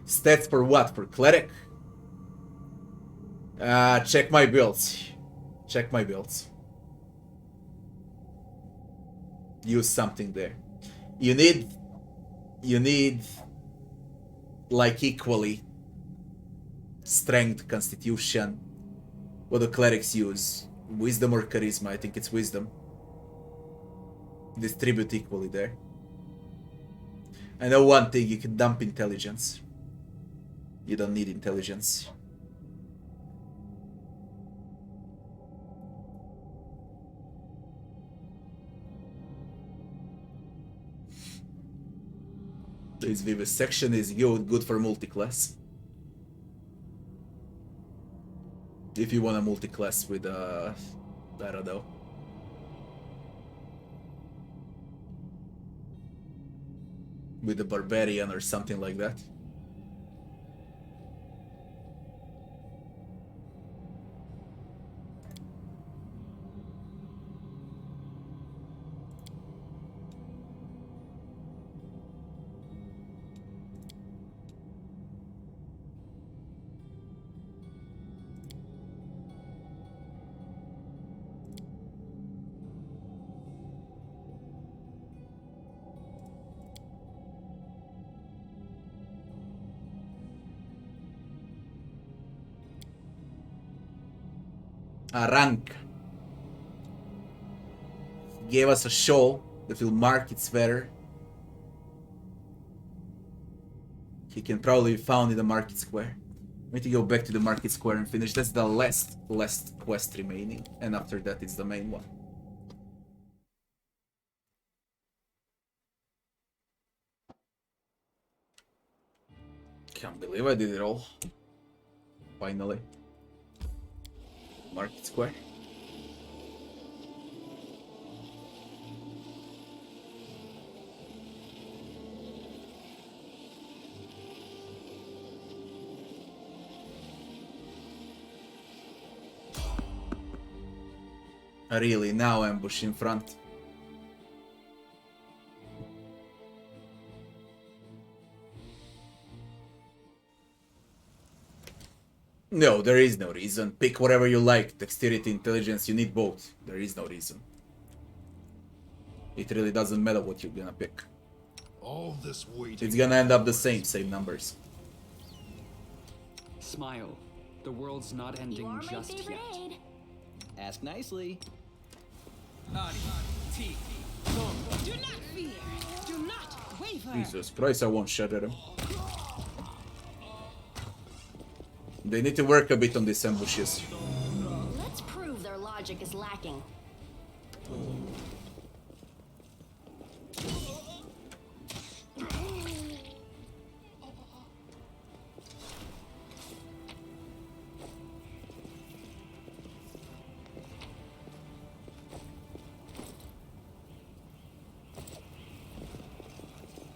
Stats for what? For cleric? Check my builds. Check my builds. Use something there. You need like equally strength, constitution, What do clerics use? Wisdom or charisma? I think it's wisdom. Distribute equally there. I know one thing, you can dump intelligence. You don't need intelligence. This vivisection is good for multi-class. If you want a multi-class with I don't know. With a barbarian or something like that. A rank. Gave us a show that will mark its wearer. He can probably be found in the market square. We need to go back to the market square and finish. That's the last quest remaining. And after that it's the main one. Can't believe I did it all. Finally. Market square. Really, now ambush in front. No, there is no reason. Pick whatever you like. Dexterity, intelligence, you need both. There is no reason. It really doesn't matter what you're gonna pick. All this waiting. It's gonna end up the same numbers. Smile. The world's not You ending are my just favorite yet. aid. Ask nicely. Do not fear. Do not waver. Jesus Christ, I won't shut at him. They need to work a bit on these ambushes. Let's prove their logic is lacking.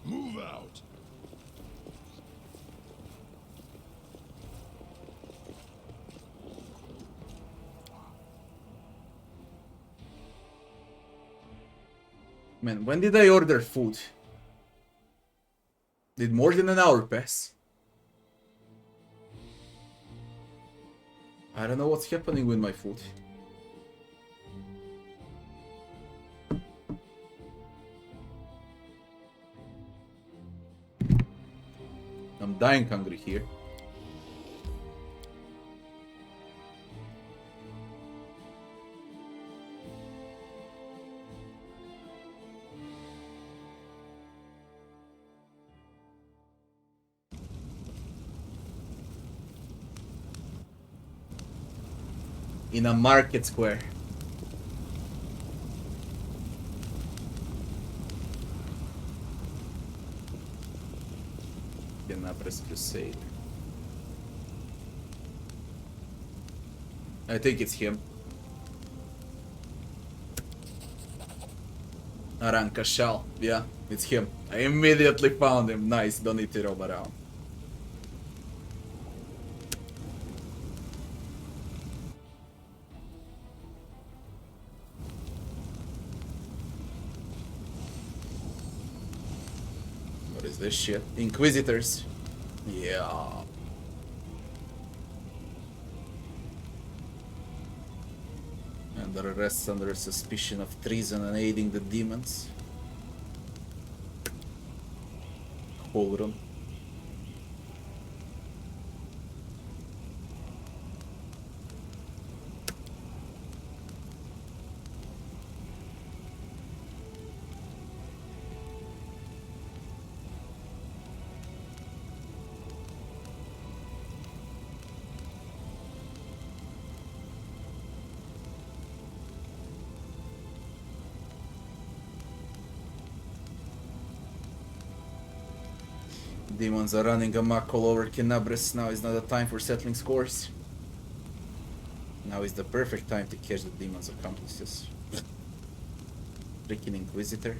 Move out. Man, when did I order food? Did more than an hour pass? I don't know what's happening with my food. I'm dying hungry here. In a market square. Cannot press crusade. I think it's him. Aranka Shal. Yeah, it's him. I immediately found him. Nice, don't need to roam around. What is this shit? Inquisitors. Yeah. And arrests under suspicion of treason and aiding the demons. Hold on. Demons are running amok all over Kinabris. Now is not the time for settling scores. Now is the perfect time to catch the demon's accomplices. Freaking Inquisitor.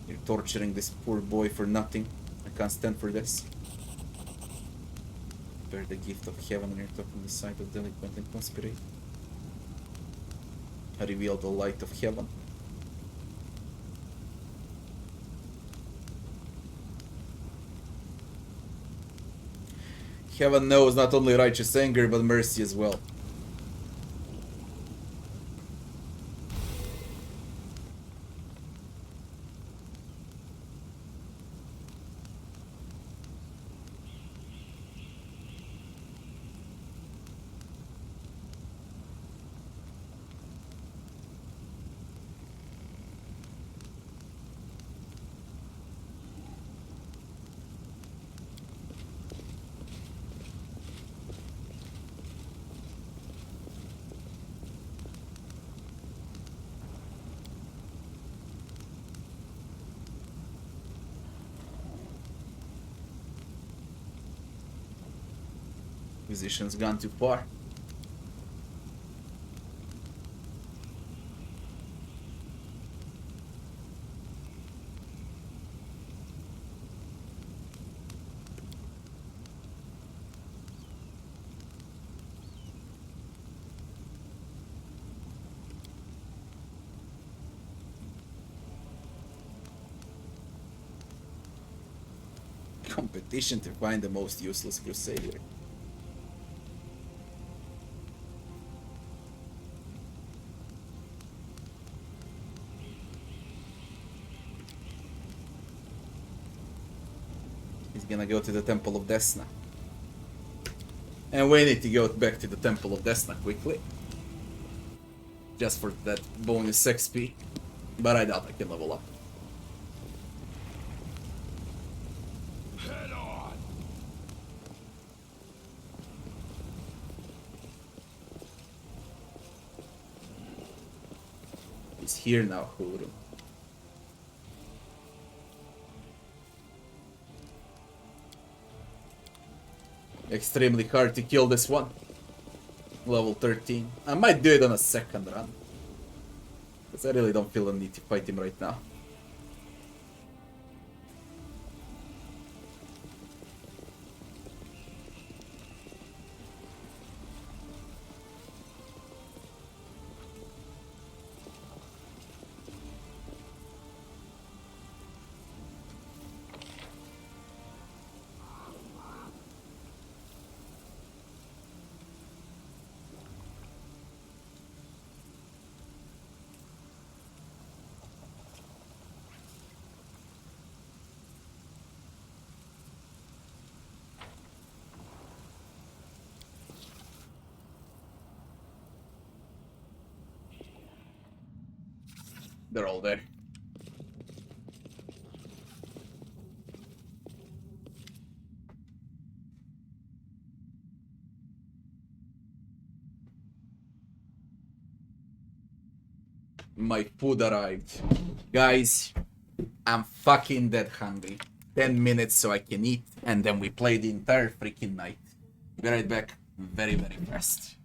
You're torturing this poor boy for nothing. I can't stand for this. Bear the gift of heaven when you're talking the sight of delinquent and conspirate. I reveal the light of heaven. Heaven knows not only righteous anger, but mercy as well. Musician's gone too far. Competition to find the most useless crusader. He's gonna go to the Temple of Desna. And we need to go back to the Temple of Desna quickly. Just for that bonus XP. But I doubt I can level up. Head on! He's here now, Hurun. Extremely hard to kill this one. Level 13. I might do it on a second run. Because I really don't feel the need to fight him right now. They're all there. My food arrived. Guys, I'm fucking dead hungry. 10 minutes so I can eat, and then we play the entire freaking night. Be right back very, very fast.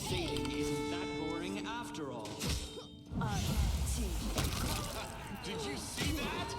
Saving isn't that boring after all. Did you see that?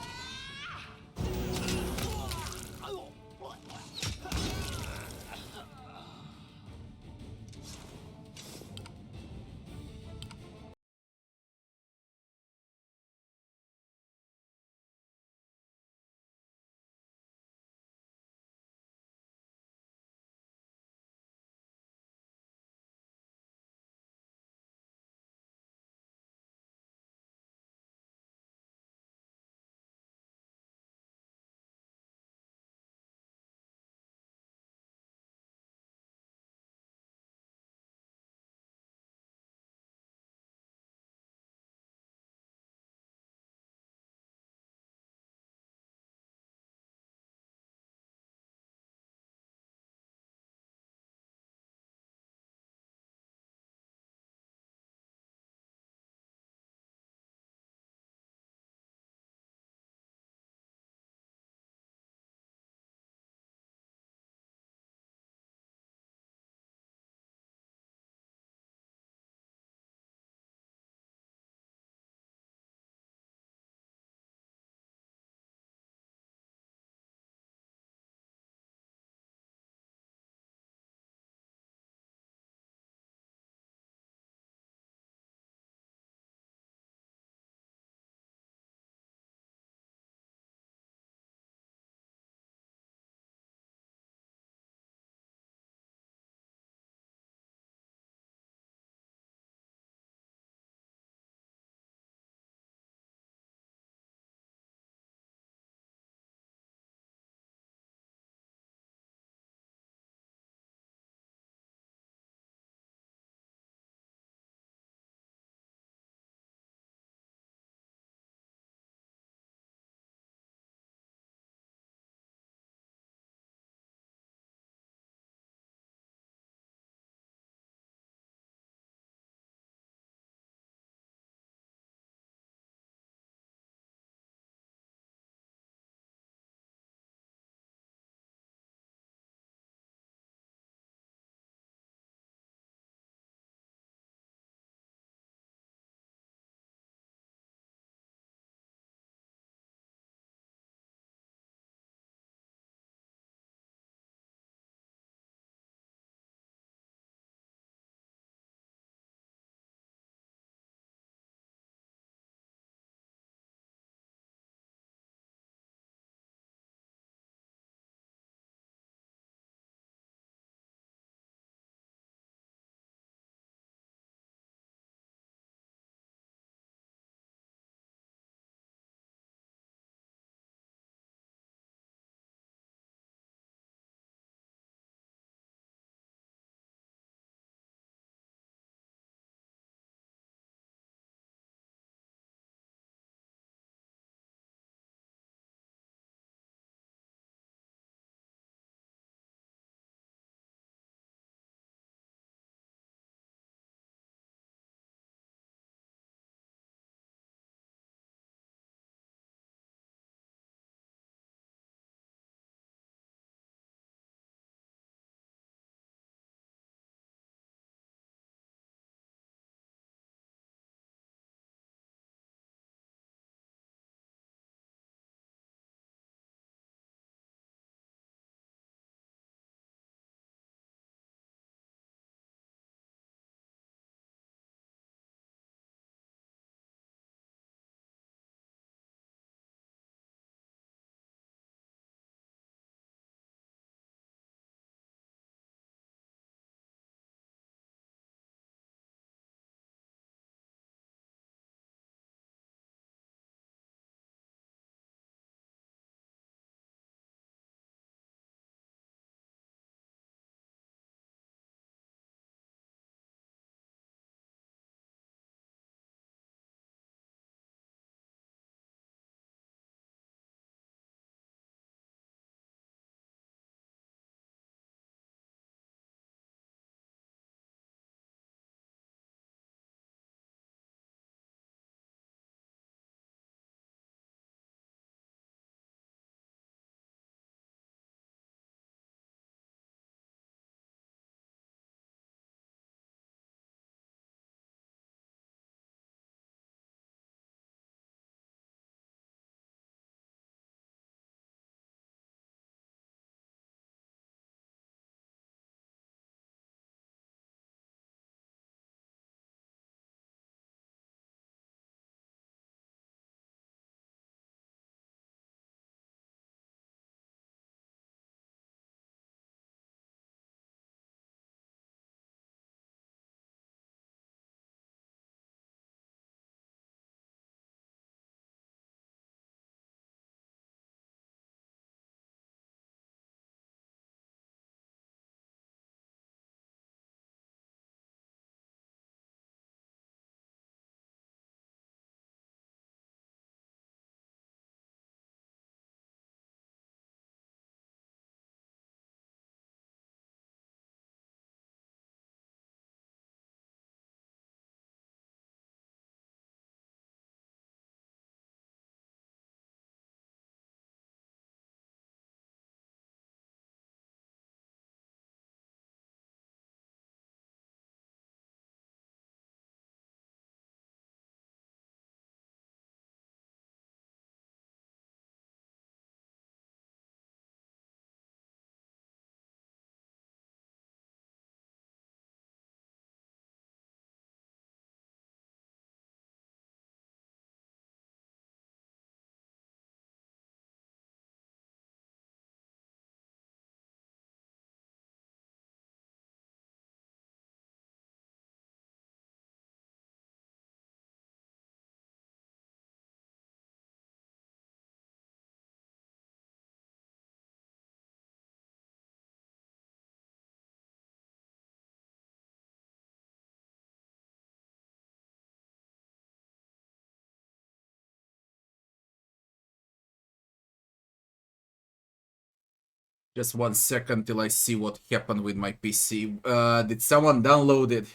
Just 1 second till I see what happened with my PC. Did someone download it?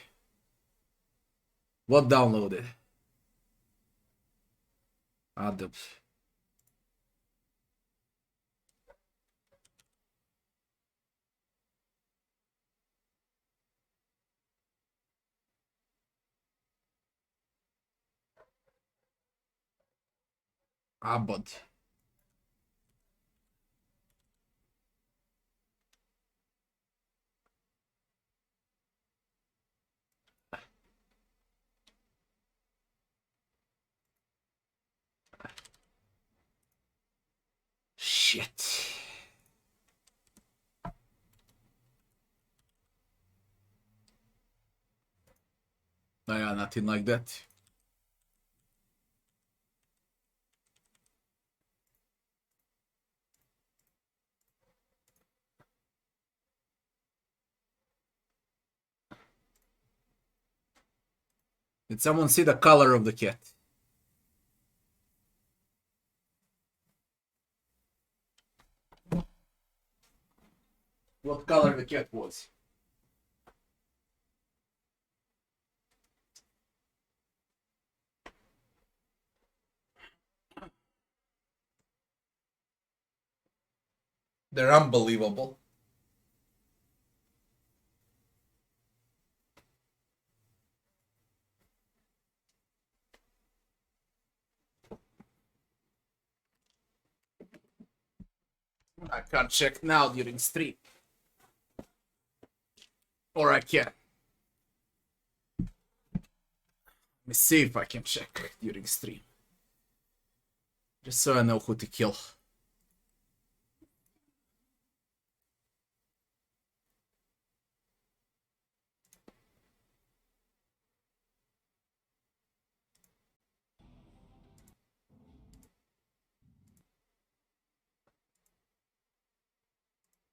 What downloaded? Adobe. Abbott. Shit. Yeah, nothing like that. Did someone see the color of the cat? What color the cat was? They're unbelievable. I can't check now during stream. Or I can. Let me see if I can check during stream. Just so I know who to kill.